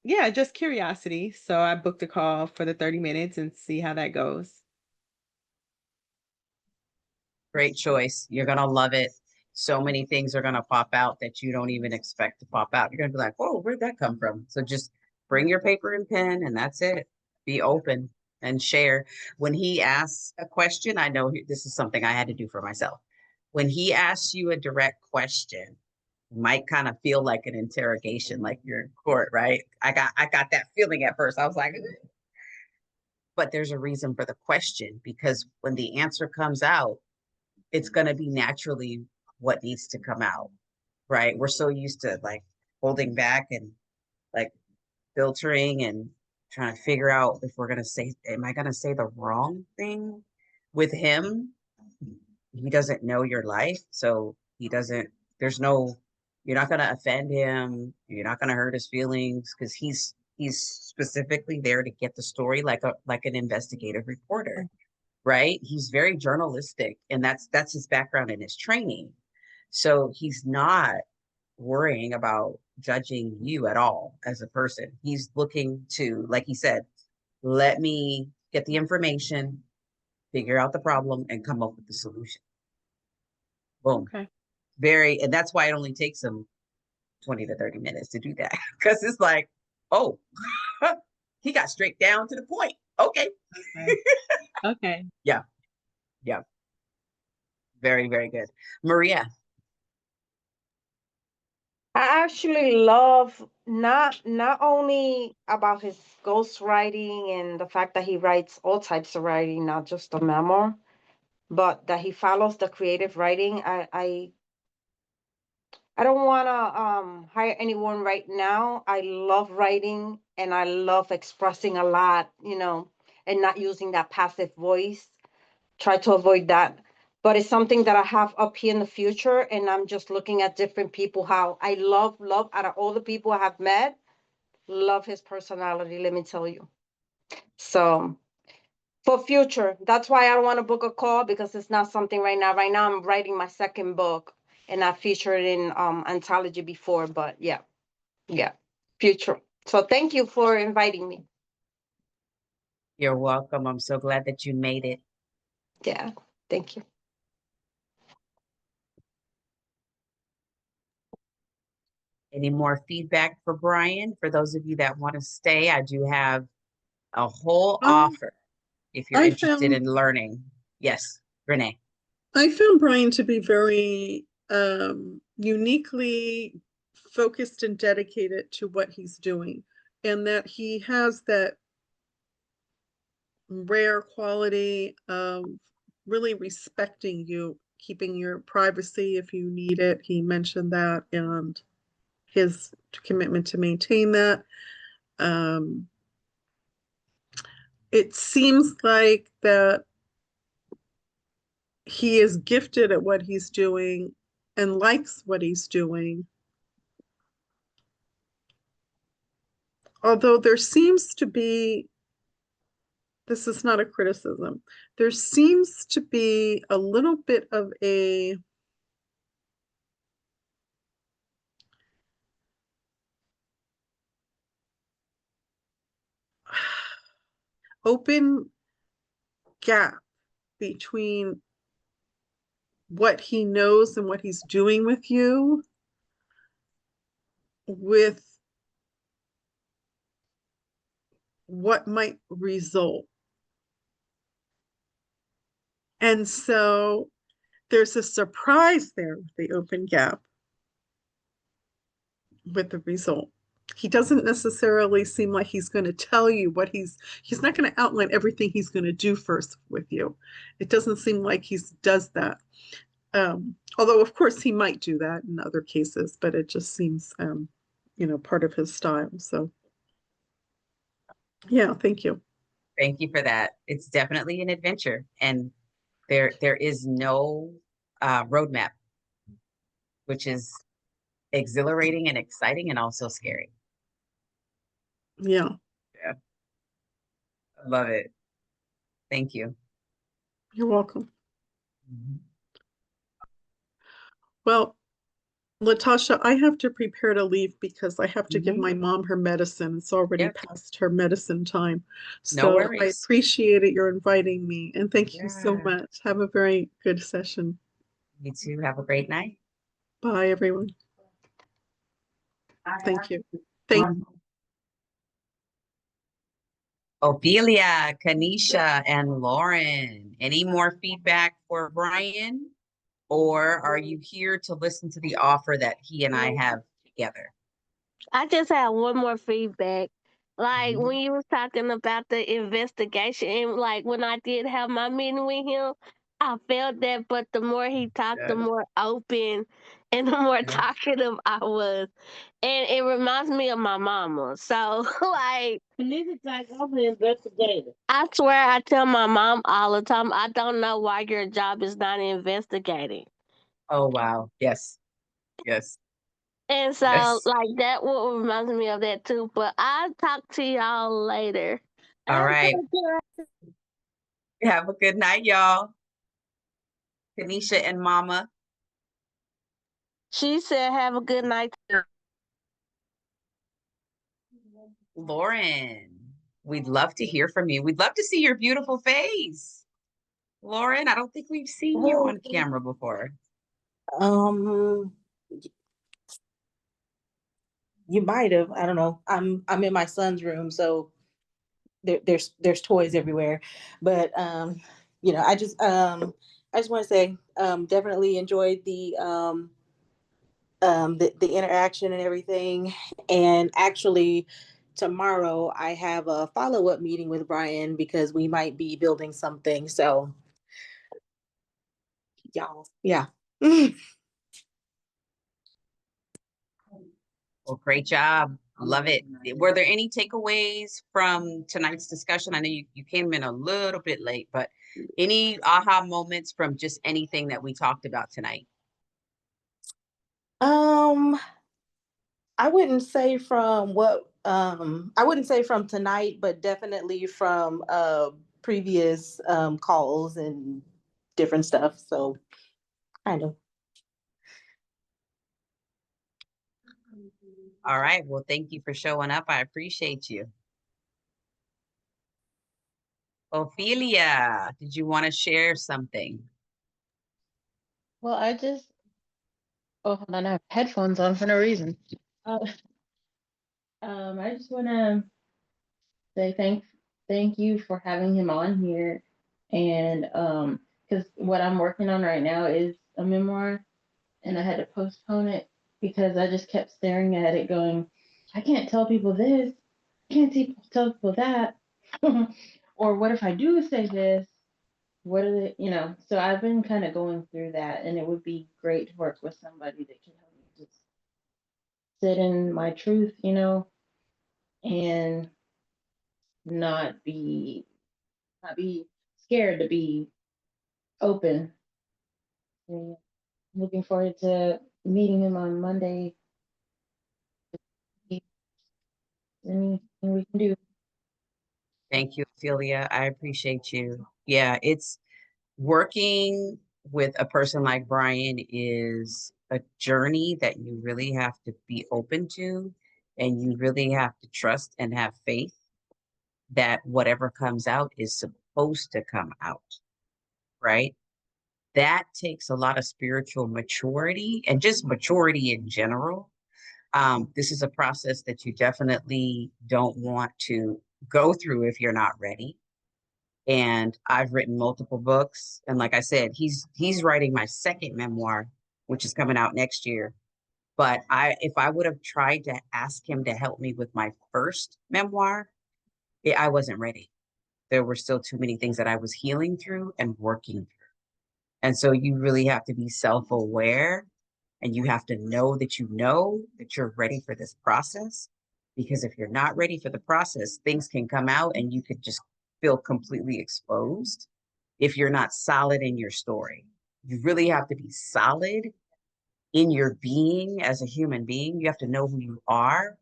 Speaker 3: yeah, just curiosity. So I booked a call for the 30 minutes and see how that goes.
Speaker 1: Great choice. You're going to love it. So many things are going to pop out that you don't even expect to pop out. You're going to be like, whoa, where'd that come from? So just bring your paper and pen, and that's it. Be open and share. When he asks a question, I know this is something I had to do for myself. When he asks you a direct question, it might kind of feel like an interrogation, like you're in court, right? I got that feeling at first. I was like, "Ugh." But there's a reason for the question, because when the answer comes out, it's going to be naturally what needs to come out, right? We're so used to like holding back and like filtering and trying to figure out if we're going to say, am I going to say the wrong thing? With him, he doesn't know your life. So he doesn't, there's no, you're not going to offend him. You're not going to hurt his feelings, because he's specifically there to get the story like an investigative reporter, right? He's very journalistic, and that's his background and his training. So he's not worrying about judging you at all as a person. He's looking to, like he said, let me get the information, figure out the problem, and come up with the solution. Boom.
Speaker 3: Okay.
Speaker 1: And that's why it only takes him 20 to 30 minutes to do that. Because it's like, oh, he got straight down to the point. Okay.
Speaker 3: Okay. Okay.
Speaker 1: Yeah. Yeah. Very, very good. Maria.
Speaker 6: I actually love not only about his ghostwriting and the fact that he writes all types of writing, not just a memoir, but that he follows the creative writing. I don't want to hire anyone right now. I love writing and I love expressing a lot, and not using that passive voice. Try to avoid that. But it's something that I have up here in the future. And I'm just looking at different people, how I love out of all the people I have met, love his personality, let me tell you. So for future, that's why I don't want to book a call, because it's not something right now. Right now I'm writing my second book, and I featured in anthology before, but yeah, future. So thank you for inviting me.
Speaker 1: You're welcome. I'm so glad that you made it.
Speaker 6: Yeah, thank you.
Speaker 1: Any more feedback for Brian? For those of you that want to stay, I do have a whole
Speaker 5: Um,
Speaker 1: offer if you're
Speaker 5: I
Speaker 1: interested
Speaker 5: found
Speaker 1: in learning. Yes, Renee.
Speaker 5: I found Brian to be very uniquely focused and dedicated to what he's doing, and that he has that rare quality of really respecting you, keeping your privacy if you need it. He mentioned that, and his commitment to maintain that. Um, it seems like that he is gifted at what he's doing and likes what he's doing. Although there seems to be, this is not a criticism, there seems to be a little bit of a open gap between what he knows and what he's doing with you with what might result. And so there's a surprise there with the open gap with the result. He doesn't necessarily seem like he's going to tell you what he's not going to outline everything he's going to do first with you. It doesn't seem like he does that. Although of course he might do that in other cases, but it just seems part of his style. So yeah, thank you.
Speaker 1: Thank you for that. It's definitely an adventure, and there is no roadmap, which is exhilarating and exciting and also scary.
Speaker 5: Yeah.
Speaker 1: Yeah. I love it. Thank you.
Speaker 5: You're welcome.
Speaker 1: Mhm.
Speaker 5: Well, Latasha, I have to prepare to leave because I have to give my mom her medicine. It's already
Speaker 1: Yep.
Speaker 5: past her medicine time.
Speaker 1: No
Speaker 5: So I
Speaker 1: worries.
Speaker 5: appreciate it. You're inviting me. And thank you so
Speaker 1: Yeah.
Speaker 5: much. Have a very good session.
Speaker 1: You too. Have a great night.
Speaker 5: Bye, everyone. Thank you. Thank
Speaker 1: Ophelia, Kanisha, and Lauren. Any more feedback for Brian? Or are you here to listen to the offer that he and I have together?
Speaker 4: I just have one more feedback. Like
Speaker 1: Mhm.
Speaker 4: when you was talking about the investigation, and like when I did have my meeting with him, I felt that. But the more he talked, the
Speaker 1: Yes.
Speaker 4: more open and the more
Speaker 1: Yes.
Speaker 4: talkative I was, and it reminds me of my mama. So like, this is like I'm an investigator. I swear, I tell my mom all the time, I don't know why your job is not investigating.
Speaker 1: Oh, wow. Yes. Yes.
Speaker 4: And so,
Speaker 1: Yes.
Speaker 4: like, that what reminds me of that too. But I'll talk to y'all later.
Speaker 1: All right. Have a good night, y'all. Kanisha and Mama.
Speaker 4: She said, "Have a good night."
Speaker 1: Lauren, we'd love to hear from you. We'd love to see your beautiful face. Lauren, I don't think we've seen you on camera before.
Speaker 7: Um, you might have. I don't know. I'm in my son's room, so there's toys everywhere. But I just want to say definitely enjoyed the interaction and everything. And actually, tomorrow I have a follow-up meeting with Brian because we might be building something. So y'all, yeah.
Speaker 1: Well, great job. Love it. Were there any takeaways from tonight's discussion? I know you came in a little bit late, but any aha moments from just anything that we talked about tonight?
Speaker 7: Um, I wouldn't say I wouldn't say from tonight, but definitely from previous calls and different stuff. So kind of.
Speaker 1: All right. Well, thank you for showing up. I appreciate you. Ophelia, did you want to share something?
Speaker 8: Well, oh, hold on, I have headphones on for no reason. Uh, I just want to say thank you for having him on here, and because what I'm working on right now is a memoir, and I had to postpone it because I just kept staring at it, going, I can't tell people this, I can't tell people that, or what if I do say this? What are they? So I've been kind of going through that, and it would be great to work with somebody that can help me just sit in my truth, and not be not be scared to be open. And looking forward to meeting him on Monday. Anything we can do.
Speaker 1: Thank you, Ophelia. I appreciate you. Yeah, it's working with a person like Brian is a journey that you really have to be open to, and you really have to trust and have faith that whatever comes out is supposed to come out, right? That takes a lot of spiritual maturity and just maturity in general. This is a process that you definitely don't want to go through if you're not ready. And I've written multiple books. And like I said, he's writing my second memoir, which is coming out next year. But if I would have tried to ask him to help me with my first memoir, I wasn't ready. There were still too many things that I was healing through and working through. And so you really have to be self-aware, and you have to know that you're ready for this process. Because if you're not ready for the process, things can come out and you could just feel completely exposed if you're not solid in your story. You really have to be solid in your being as a human being. You have to know who you are,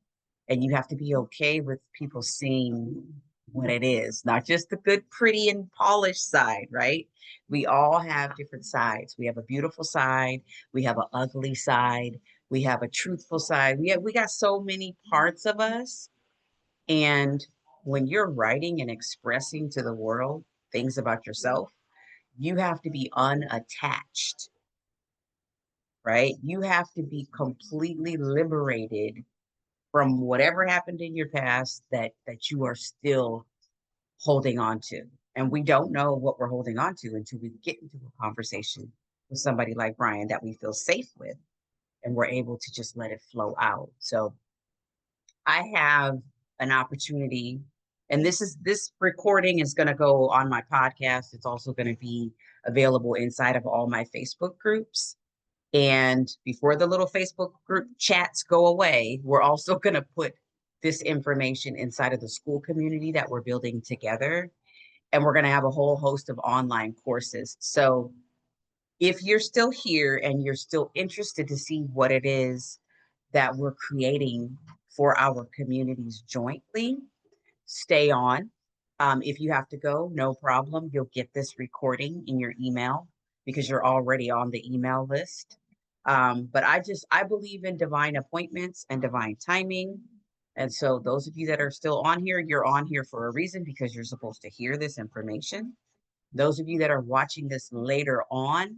Speaker 1: and you have to be okay with people seeing what it is, not just the good, pretty, and polished side, right? We all have different sides. We have a beautiful side, we have an ugly side, we have a truthful side. We got so many parts of us. And when you're writing and expressing to the world things about yourself, you have to be unattached, right? You have to be completely liberated from whatever happened in your past that you are still holding on to. And we don't know what we're holding on to until we get into a conversation with somebody like Brian that we feel safe with, and we're able to just let it flow out. So I have an opportunity, and this recording is going to go on my podcast. It's also going to be available inside of all my Facebook groups. And before the little Facebook group chats go away, we're also going to put this information inside of the school community that we're building together. And we're going to have a whole host of online courses. So if you're still here and you're still interested to see what it is that we're creating for our communities jointly, stay on. If you have to go, no problem. You'll get this recording in your email because you're already on the email list. But I believe in divine appointments and divine timing. And so those of you that are still on here, you're on here for a reason because you're supposed to hear this information. Those of you that are watching this later on,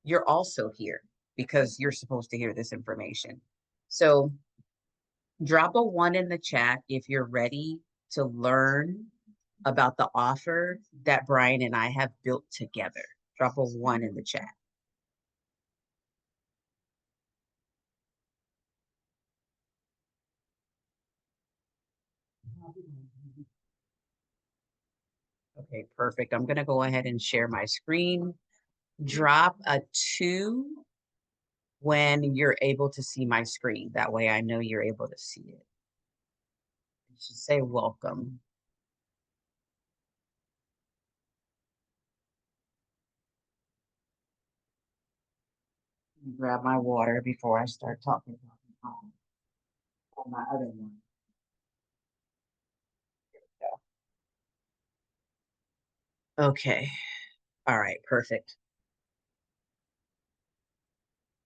Speaker 1: you're also here because you're supposed to hear this information. So drop a 1 in the chat if you're ready to learn about the offer that Brian and I have built together. Drop a 1 in the chat. Okay, perfect. I'm going to go ahead and share my screen. Drop a 2 when you're able to see my screen. That way I know you're able to see it. You should say welcome. Grab my water before I start talking on my other one. Okay. All right, perfect.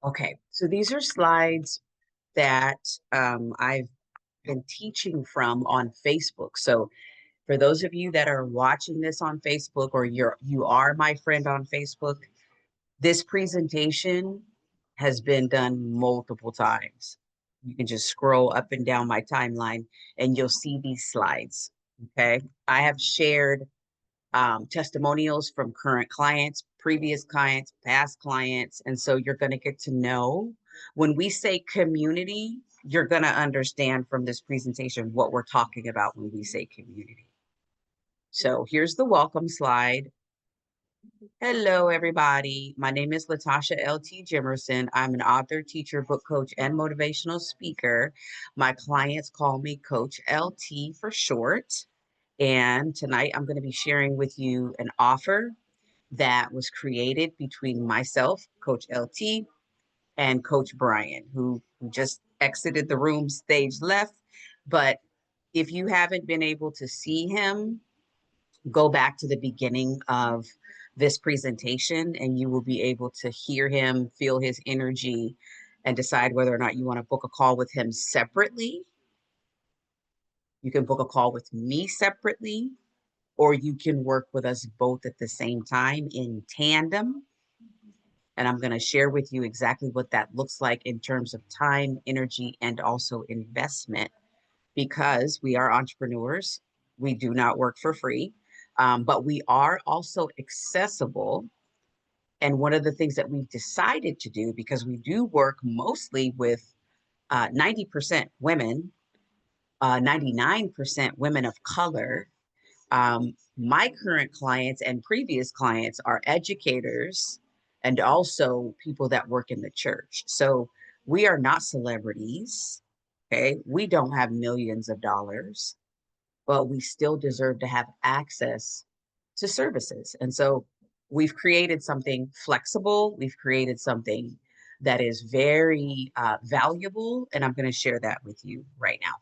Speaker 1: Okay, so these are slides that I've been teaching from on Facebook. So for those of you that are watching this on Facebook, or you are my friend on Facebook, this presentation has been done multiple times. You can just scroll up and down my timeline and you'll see these slides. Okay, I have shared testimonials from current clients, previous clients, past clients. And so you're going to get to know when we say community, you're going to understand from this presentation what we're talking about when we say community. So here's the welcome slide. Hello, everybody. My name is Latasha L.T. Jimerson. I'm an author, teacher, book coach, and motivational speaker. My clients call me Coach LT for short. And tonight I'm going to be sharing with you an offer that was created between myself, Coach LT, and Coach Brian, who just exited the room, stage left. But if you haven't been able to see him, go back to the beginning of this presentation and you will be able to hear him, feel his energy, and decide whether or not you want to book a call with him separately You can book a call with me separately, or you can work with us both at the same time in tandem. And I'm going to share with you exactly what that looks like in terms of time, energy, and also investment, because we are entrepreneurs. We do not work for free, but we are also accessible. And one of the things that we've decided to do, because we do work mostly with 90% women, 99% women of color. My current clients and previous clients are educators and also people that work in the church. So we are not celebrities. Okay. We don't have millions of dollars, but we still deserve to have access to services. And so we've created something flexible. We've created something that is very valuable. And I'm going to share that with you right now.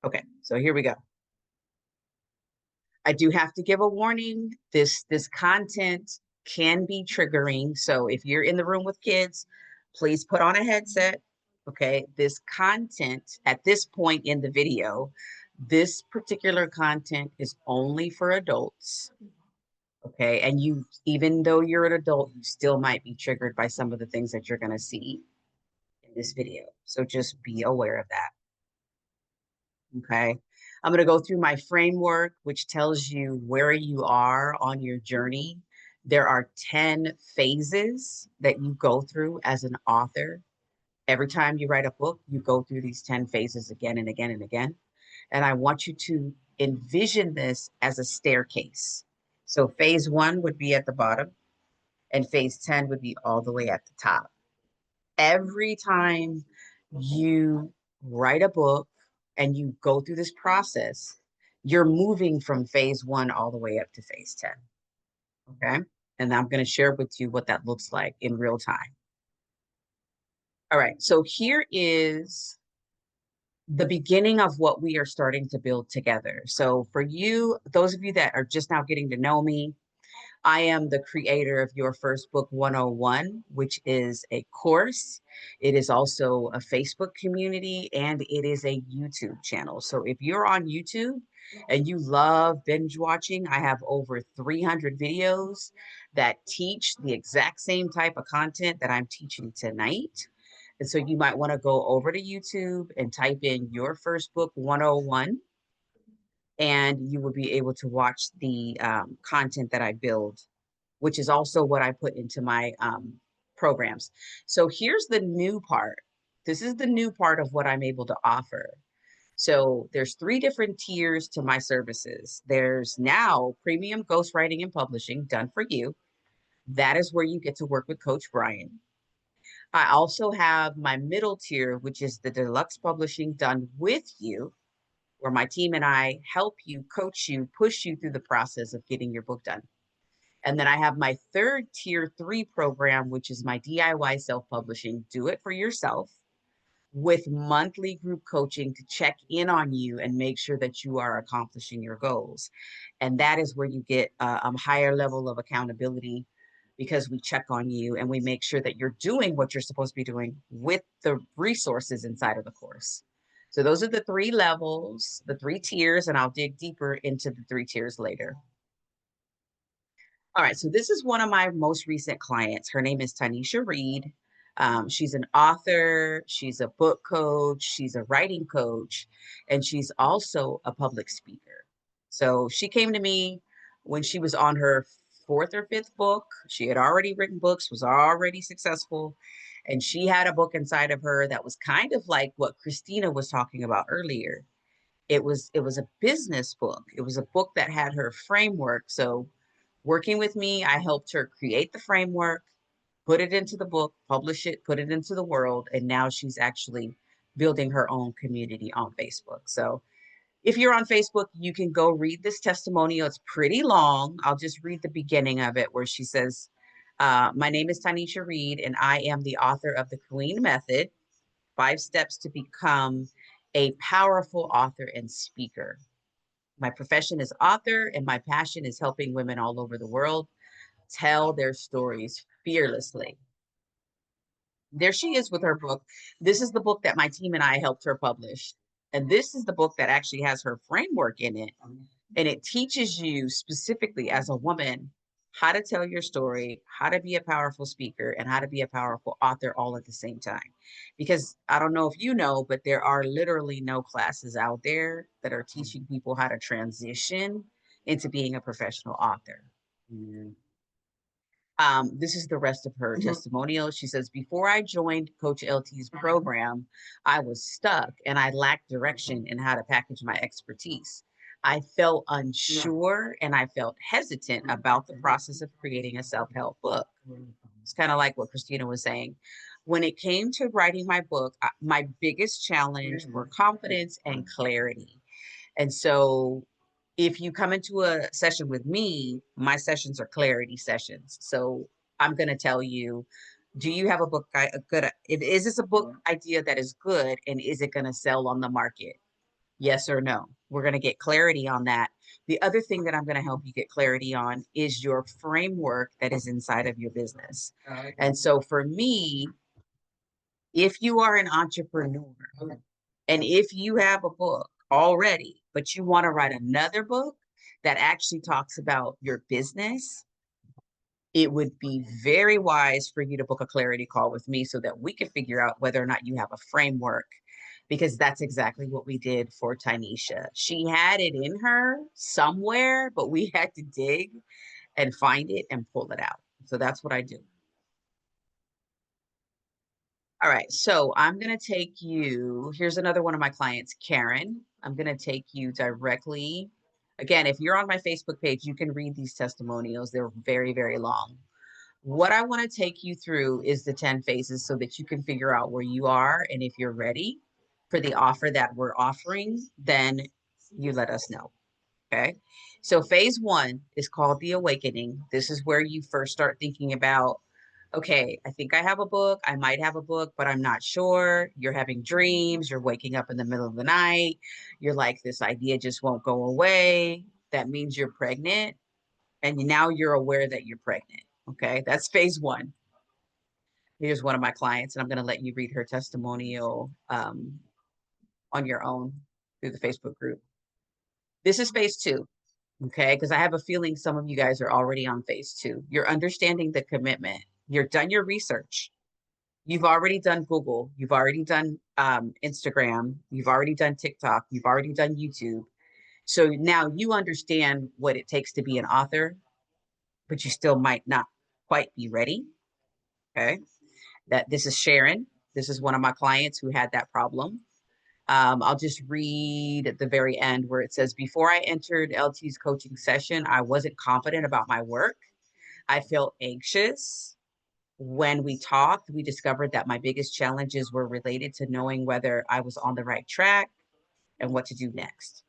Speaker 1: Okay. So here we go. I do have to give a warning. This content can be triggering. So if you're in the room with kids, please put on a headset. Okay. This content at this point in the video, this particular content is only for adults. Okay. And you, even though you're an adult, you still might be triggered by some of the things that you're going to see in this video. So just be aware of that. Okay. I'm going to go through my framework, which tells you where you are on your journey. There are 10 phases that you go through as an author. Every time you write a book, you go through these 10 phases again and again and again. And I want you to envision this as a staircase. So phase 1 would be at the bottom, and phase 10 would be all the way at the top. Every time you write a book and you go through this process, you're moving from phase 1 all the way up to phase 10. Okay. And I'm going to share with you what that looks like in real time. All right. So here is the beginning of what we are starting to build together. So for you, those of you that are just now getting to know me, I am the creator of Your First Book 101, which is a course. It is also a Facebook community, and it is a YouTube channel. So if you're on YouTube and you love binge watching, I have over 300 videos that teach the exact same type of content that I'm teaching tonight. And so you might want to go over to YouTube and type in Your First Book 101, and you will be able to watch the content that I build, which is also what I put into my programs. So here's the new part. This is the new part of what I'm able to offer. So there's 3 different tiers to my services. There's now premium ghostwriting and publishing done for you. That is where you get to work with Coach Brian. I also have my middle tier, which is the deluxe publishing done with you, where my team and I help you, coach you, push you through the process of getting your book done. And then I have my third tier 3 program, which is my DIY self-publishing, do it for yourself, with monthly group coaching to check in on you and make sure that you are accomplishing your goals. And that is where you get a higher level of accountability, because we check on you and we make sure that you're doing what you're supposed to be doing with the resources inside of the course. So those are the 3 levels, the 3 tiers, and I'll dig deeper into the 3 tiers later. All right, so this is one of my most recent clients. Her name is Tanisha Reed. She's an author, she's a book coach, she's a writing coach, and she's also a public speaker. So she came to me when she was on her 4th or 5th book. She had already written books, was already successful, and she had a book inside of her that was kind of like what Christina was talking about earlier. It was a business book. It was a book that had her framework. So working with me, I helped her create the framework, put it into the book, publish it, put it into the world, and now she's actually building her own community on Facebook. So if you're on Facebook, you can go read this testimonial. It's pretty long. I'll just read the beginning of it, where she says, my name is Tanisha Reed, and I am the author of The Queen Method, 5 Steps to Become a Powerful Author and Speaker. My profession is author, and my passion is helping women all over the world tell their stories fearlessly. There she is with her book. This is the book that my team and I helped her publish. And this is the book that actually has her framework in it. And it teaches you specifically as a woman how to tell your story, how to be a powerful speaker, and how to be a powerful author all at the same time. Because I don't know if you know, but there are literally no classes out there that are teaching people how to transition into being a professional author. This is the rest of her testimonial. She says, before I joined Coach LT's program, I was stuck and I lacked direction in how to package my expertise. I felt unsure and I felt hesitant about the process of creating a self-help book. It's kind of like what Christina was saying. When it came to writing my book, my biggest challenge were confidence and clarity. And so if you come into a session with me, my sessions are clarity sessions. So I'm going to tell you, do you have a book, a good, is this a book idea that is good? And is it going to sell on the market? Yes or no? We're going to get clarity on that. The other thing that I'm going to help you get clarity on is your framework that is inside of your business. And so for me, if you are an entrepreneur and if you have a book already, but you want to write another book that actually talks about your business, it would be very wise for you to book a clarity call with me so that we can figure out whether or not you have a framework, because that's exactly what we did for Tynesha. She had it in her somewhere, but we had to dig and find it and pull it out. So that's what I do. All right, so I'm going to take you, here's another one of my clients, Karen. I'm going to take you directly. Again, if you're on my Facebook page, you can read these testimonials. They're very, very long. What I want to take you through is the 10 phases so that you can figure out where you are. And if you're ready for the offer that we're offering, then you let us know. Okay. So phase one is called the awakening. This is where you first start thinking about, okay, I think I have a book. I might have a book, but I'm not sure. You're having dreams. You're waking up in the middle of the night. You're like, this idea just won't go away. That means you're pregnant. And now you're aware that you're pregnant. Okay. That's phase one. Here's one of my clients, and I'm going to let you read her testimonial on your own through the Facebook group. This is phase two. Okay, because I have a feeling some of you guys are already on phase two. You're understanding the commitment. You've done your research. You've already done Google. You've already done Instagram. You've already done TikTok. You've already done YouTube. So now you understand what it takes to be an author, but you still might not quite be ready. Okay, this is Sharon. This is one of my clients who had that problem. I'll just read at the very end where it says, before I entered LT's coaching session, I wasn't confident about my work. I felt anxious. When we talked, we discovered that my biggest challenges were related to knowing whether I was on the right track and what to do next.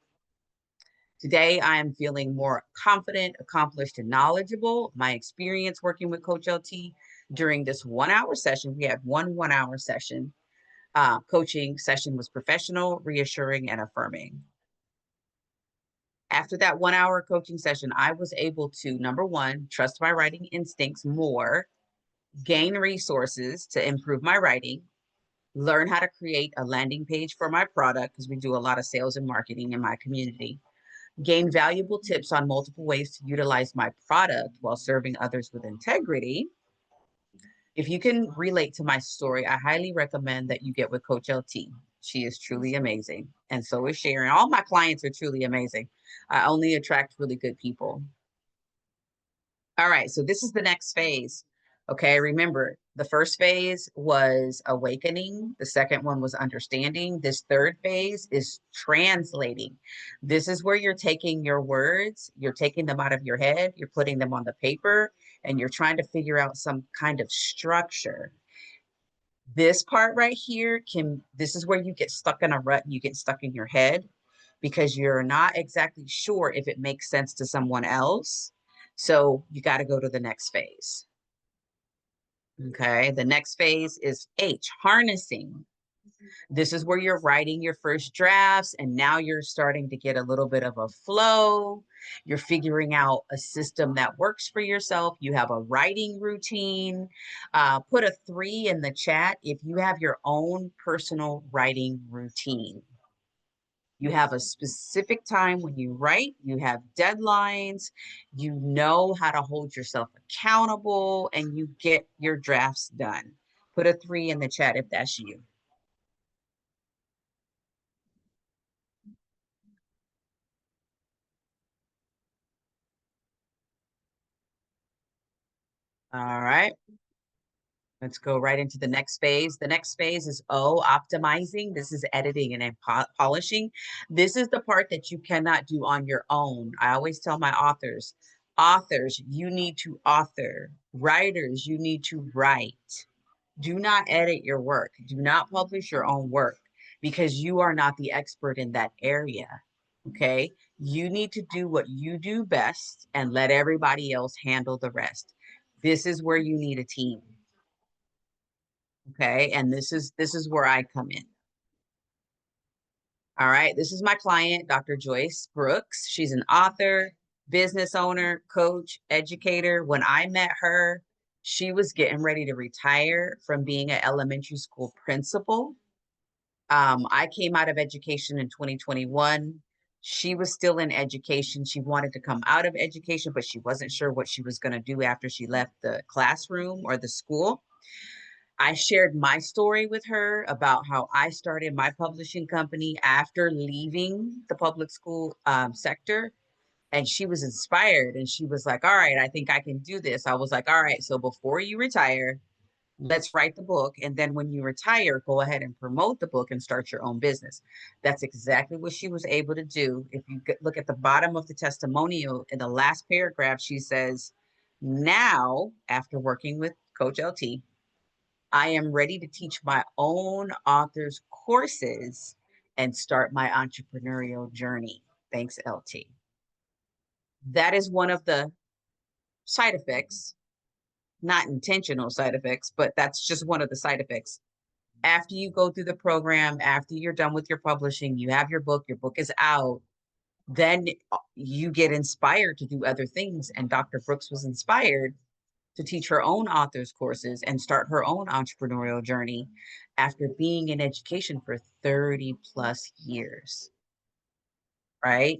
Speaker 1: Today, I am feeling more confident, accomplished, and knowledgeable. My experience working with Coach LT during this 1 hour session, we had one 1 hour session, coaching session was professional, reassuring, and affirming. After that 1 hour coaching session, I was able to, number one, trust my writing instincts more, gain resources to improve my writing, learn how to create a landing page for my product, because we do a lot of sales and marketing in my community, gain valuable tips on multiple ways to utilize my product while serving others with integrity. If you can relate to my story, I highly recommend that you get with Coach LT. She is truly amazing. And so is Sharon. All my clients are truly amazing. I only attract really good people. All right, so this is the next phase. Okay, remember, the first phase was awakening. The second one was understanding. This third phase is translating. This is where you're taking your words, you're taking them out of your head, you're putting them on the paper, and you're trying to figure out some kind of structure. This part right here this is where you get stuck in a rut, you get stuck in your head because you're not exactly sure if it makes sense to someone else. So you got to go to the next phase. Okay, the next phase is H, harnessing. This is where you're writing your first drafts, and now you're starting to get a little bit of a flow. You're figuring out a system that works for yourself. You have a writing routine. Put a 3 in the chat if you have your own personal writing routine. You have a specific time when you write, you have deadlines, you know how to hold yourself accountable, and you get your drafts done. Put a 3 in the chat if that's you. All right. Let's go right into the next phase. The next phase is optimizing. This is editing and polishing. This is the part that you cannot do on your own. I always tell my authors, you need to author. Writers, you need to write. Do not edit your work. Do not publish your own work because you are not the expert in that area. Okay. You need to do what you do best and let everybody else handle the rest. This is where you need a team. Okay. And this is where I come in. All right. This is my client, Dr. Joyce Brooks. She's an author, business owner, coach, educator. When I met her, she was getting ready to retire from being an elementary school principal. I came out of education in 2021. She was still in education. She wanted to come out of education, but she wasn't sure what she was going to do after she left the classroom or the school. I shared my story with her about how I started my publishing company after leaving the public school sector. And she was inspired and she was like, all right, I think I can do this. I was like, all right, so before you retire, let's write the book. And then when you retire, go ahead and promote the book and start your own business. That's exactly what she was able to do. If you look at the bottom of the testimonial in the last paragraph, she says, now, after working with Coach LT, I am ready to teach my own author's courses and start my entrepreneurial journey. Thanks, LT. That is one of the side effects, not intentional side effects, but that's just one of the side effects. After you go through the program, after you're done with your publishing, you have your book is out, then you get inspired to do other things. And Dr. Brooks was inspired to teach her own authors courses and start her own entrepreneurial journey after being in education for 30 plus years, right?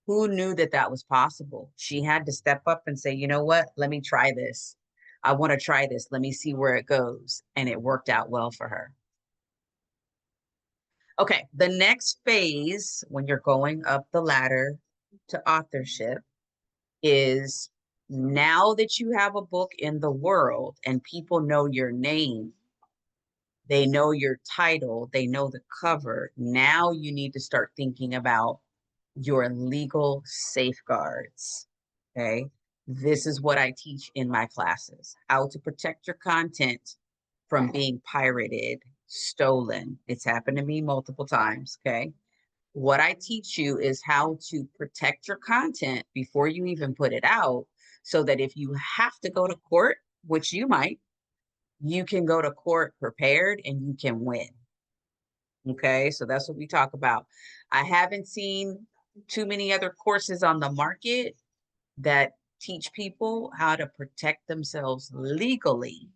Speaker 1: Who knew that that was possible? She had to step up and say, you know what, let me try this. I want to try this. Let me see where it goes. And it worked out well for her. Okay, the next phase when you're going up the ladder to authorship is now that you have a book in the world and people know your name, they know your title, they know the cover. Now you need to start thinking about your legal safeguards. Okay. This is what I teach in my classes, how to protect your content from being pirated, stolen. It's happened to me multiple times. Okay. What I teach you is how to protect your content before you even put it out so that if you have to go to court, which you might, you can go to court prepared and you can win. Okay, so that's what we talk about. I haven't seen too many other courses on the market that teach people how to protect themselves legally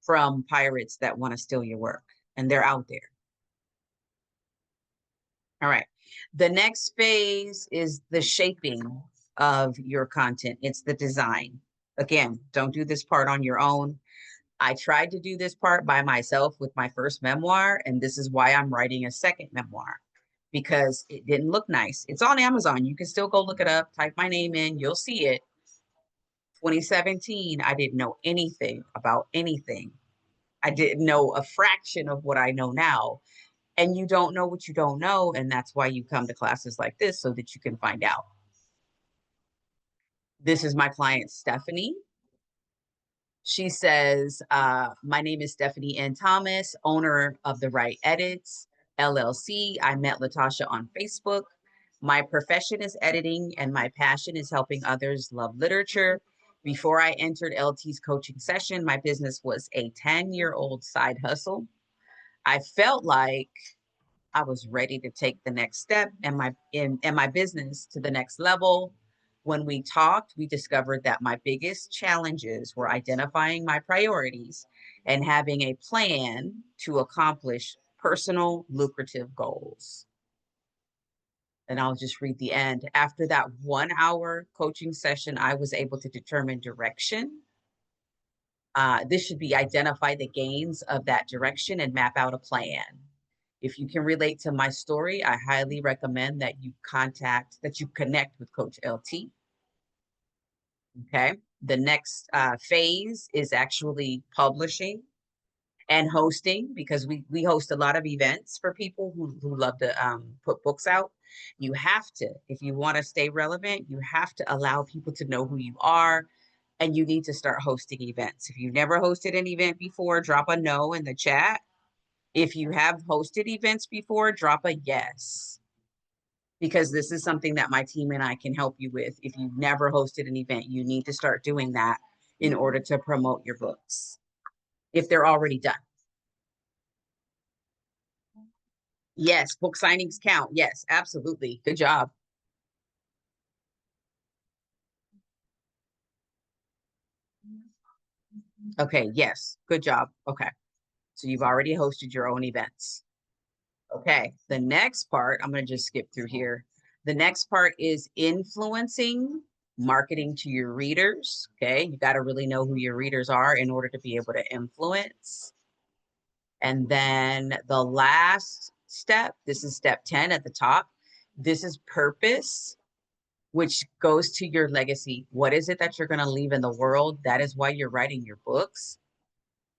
Speaker 1: from pirates that want to steal your work, and they're out there. All right. The next phase is the shaping of your content. It's the design. Again, don't do this part on your own. I tried to do this part by myself with my first memoir, and this is why I'm writing a second memoir because it didn't look nice. It's on Amazon. You can still go look it up, type my name in, you'll see it. 2017, I didn't know anything about anything. I didn't know a fraction of what I know now. And you don't know what you don't know. And that's why you come to classes like this so that you can find out. This is my client, Stephanie. She says, my name is Stephanie N. Thomas, owner of The Right Edits, LLC. I met Latasha on Facebook. My profession is editing and my passion is helping others love literature. Before I entered LT's coaching session, my business was a 10-year-old side hustle. I felt like I was ready to take the next step in my business to the next level. When we talked, we discovered that my biggest challenges were identifying my priorities and having a plan to accomplish personal lucrative goals. and I'll just read the end. After that 1 hour coaching session, I was able to determine direction. This should be identify the gains of that direction and map out a plan. If you can relate to my story, I highly recommend that you connect with Coach LT. Okay. The next phase is actually publishing and hosting, because we host a lot of events for people who love to put books out. You have to, if you want to stay relevant, you have to allow people to know who you are, and you need to start hosting events. If you've never hosted an event before, drop a no in the chat. If you have hosted events before, drop a yes, because this is something that my team and I can help you with. If you've never hosted an event, you need to start doing that in order to promote your books, if they're already done. Yes, book signings count. Yes, absolutely. Good job. Okay, yes, good job. Okay, so you've already hosted your own events. Okay, the next part, I'm going to just skip through here. The next part is influencing marketing to your readers. Okay, you got to really know who your readers are in order to be able to influence. And then the last step, this is step 10 at the top. This is purpose, which goes to your legacy. What is it that you're going to leave in the world? That is why you're writing your books.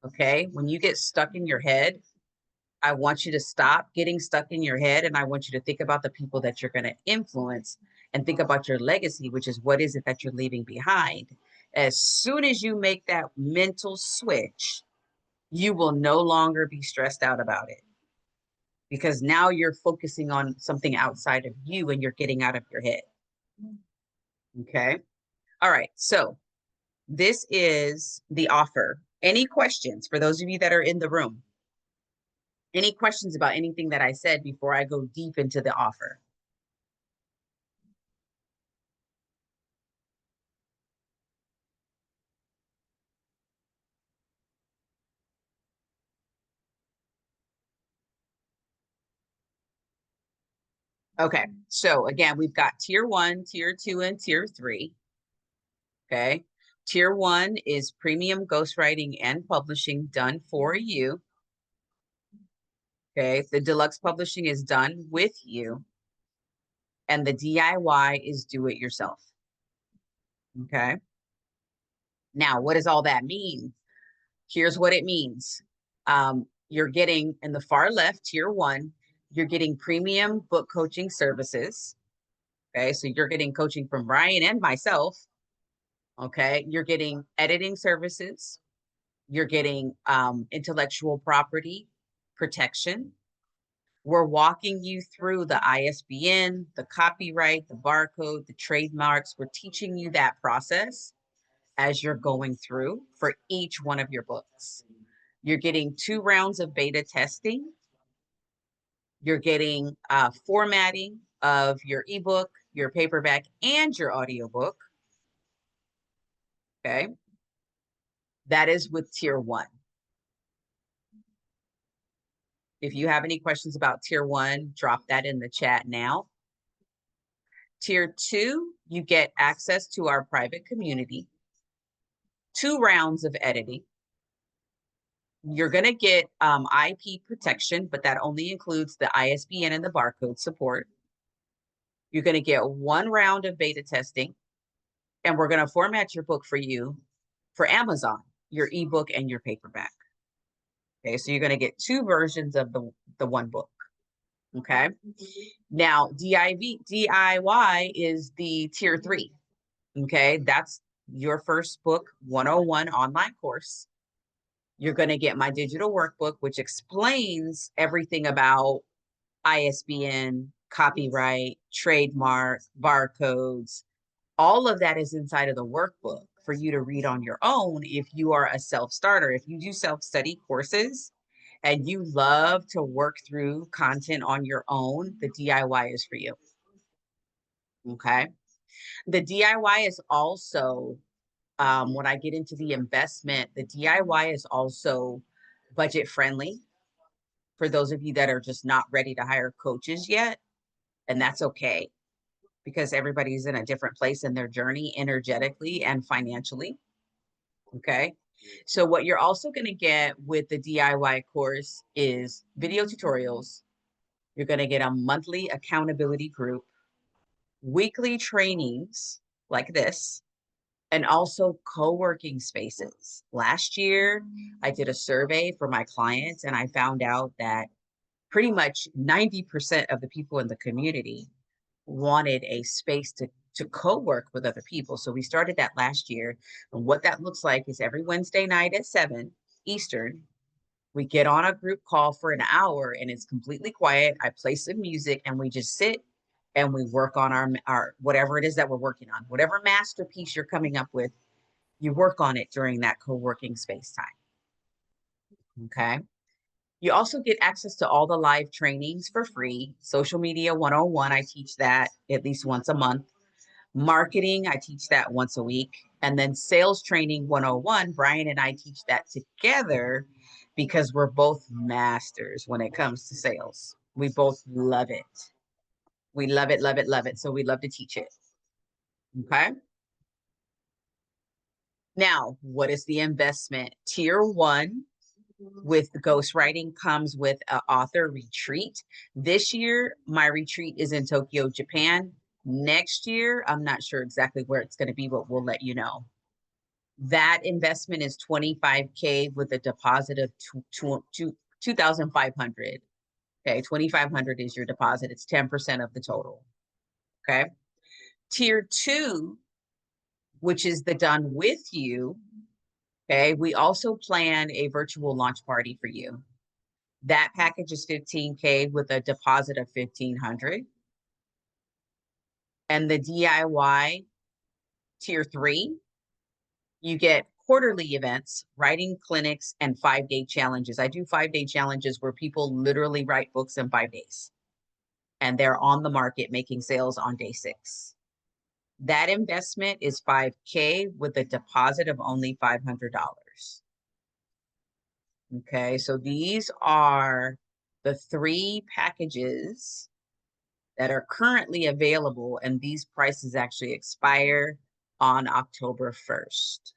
Speaker 1: Okay, when you get stuck in your head, I want you to stop getting stuck in your head, and I want you to think about the people that you're going to influence, and think about your legacy, which is what is it that you're leaving behind. As soon as you make that mental switch, you will no longer be stressed out about it, because now you're focusing on something outside of you and you're getting out of your head. Okay. All right. So this is the offer. Any questions for those of you that are in the room? Any questions about anything that I said before I go deep into the offer? Okay, so again, we've got tier 1, tier 2, and tier 3. Okay, tier 1 is premium ghostwriting and publishing done for you. Okay, the deluxe publishing is done with you, and the DIY is do it yourself. Okay, now what does all that mean? Here's what it means. You're getting, in the far left, tier 1, you're getting premium book coaching services. Okay, so you're getting coaching from Brian and myself. Okay, you're getting editing services. You're getting intellectual property protection. We're walking you through the ISBN, the copyright, the barcode, the trademarks. We're teaching you that process as you're going through for each one of your books. You're getting 2 rounds of beta testing. You're getting formatting of your ebook, your paperback, and your audiobook. Okay. That is with tier 1. If you have any questions about tier 1, drop that in the chat now. Tier 2, you get access to our private community, 2 rounds of editing. You're going to get IP protection, but that only includes the ISBN and the barcode support. You're going to get 1 round of beta testing, and we're going to format your book for you for Amazon, your ebook and your paperback. Okay, so you're going to get 2 versions of the one book. Okay, now DIY is the tier 3. Okay, that's your first book 101 online course. You're going to get my digital workbook, which explains everything about ISBN, copyright, trademark, barcodes. All of that is inside of the workbook for you to read on your own if you are a self-starter. If you do self-study courses and you love to work through content on your own, the DIY is for you. Okay. The DIY is also, when I get into the investment, the DIY is also budget friendly for those of you that are just not ready to hire coaches yet. And that's okay because everybody's in a different place in their journey energetically and financially. Okay. So what you're also going to get with the DIY course is video tutorials. You're going to get a monthly accountability group, weekly trainings like this, and also co-working spaces. Last year, I did a survey for my clients and I found out that pretty much 90% of the people in the community wanted a space to co-work with other people. So we started that last year. And what that looks like is every Wednesday night at 7 Eastern, we get on a group call for an hour and it's completely quiet. I play some music and we just sit and we work on our whatever it is that we're working on. Whatever masterpiece you're coming up with, you work on it during that co-working space time. Okay. You also get access to all the live trainings for free. Social Media 101, I teach that at least once a month. Marketing, I teach that once a week. And then Sales Training 101, Brian and I teach that together because we're both masters when it comes to sales. We both love it. We love it, love it, love it. So we love to teach it. Okay. Now, what is the investment? Tier 1 with the ghostwriting comes with an author retreat. This year, my retreat is in Tokyo, Japan. Next year, I'm not sure exactly where it's going to be, but we'll let you know. That investment is $25K with a deposit of 2,500. Okay, 2,500 is your deposit. It's 10% of the total. Okay. Tier 2, which is the done with you. Okay, we also plan a virtual launch party for you. That package is 15K with a deposit of 1,500. And the DIY tier 3, you get quarterly events, writing clinics, and 5-day challenges. I do 5-day challenges where people literally write books in 5 days. And they're on the market making sales on day 6. That investment is 5K with a deposit of only $500. Okay, so these are the 3 packages that are currently available, and these prices actually expire on October 1st.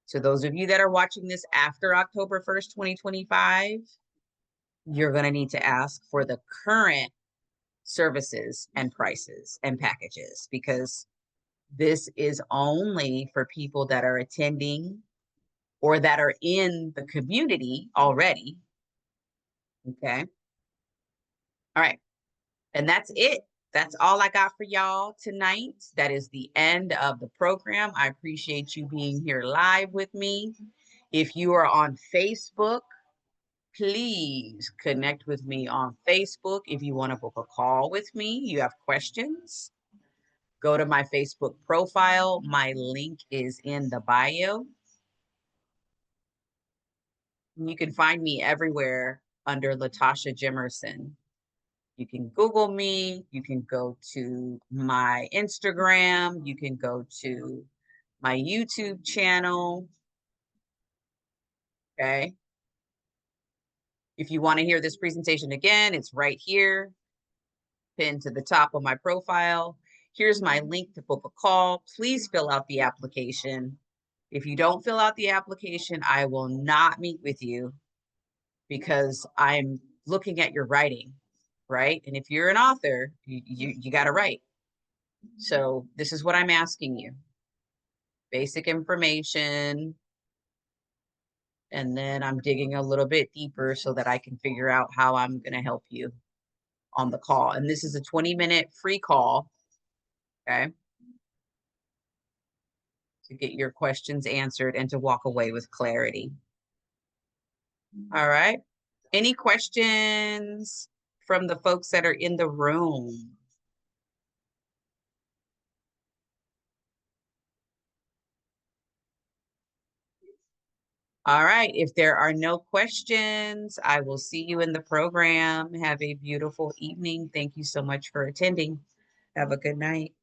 Speaker 1: So those of you that are watching this after October 1st, 2025, you're going to need to ask for the current services and prices and packages because this is only for people that are attending or that are in the community already. Okay. All right. And that's it. That's all I got for y'all tonight. That is the end of the program. I appreciate you being here live with me. If you are on Facebook, please connect with me on Facebook. If you want to book a call with me, you have questions, go to my Facebook profile. My link is in the bio. You can find me everywhere under Latasha Jimerson. You can Google me. You can go to my Instagram. You can go to my YouTube channel. Okay. If you want to hear this presentation again, it's right here, pinned to the top of my profile. Here's my link to book a call. Please fill out the application. If you don't fill out the application, I will not meet with you because I'm looking at your writing, right? And if you're an author, you got to write. So this is what I'm asking you. Basic information. And then I'm digging a little bit deeper so that I can figure out how I'm going to help you on the call. And this is a 20-minute free call, okay? To get your questions answered and to walk away with clarity. All right. Any questions from the folks that are in the room? All right. If there are no questions, I will see you in the program. Have a beautiful evening. Thank you so much for attending. Have a good night.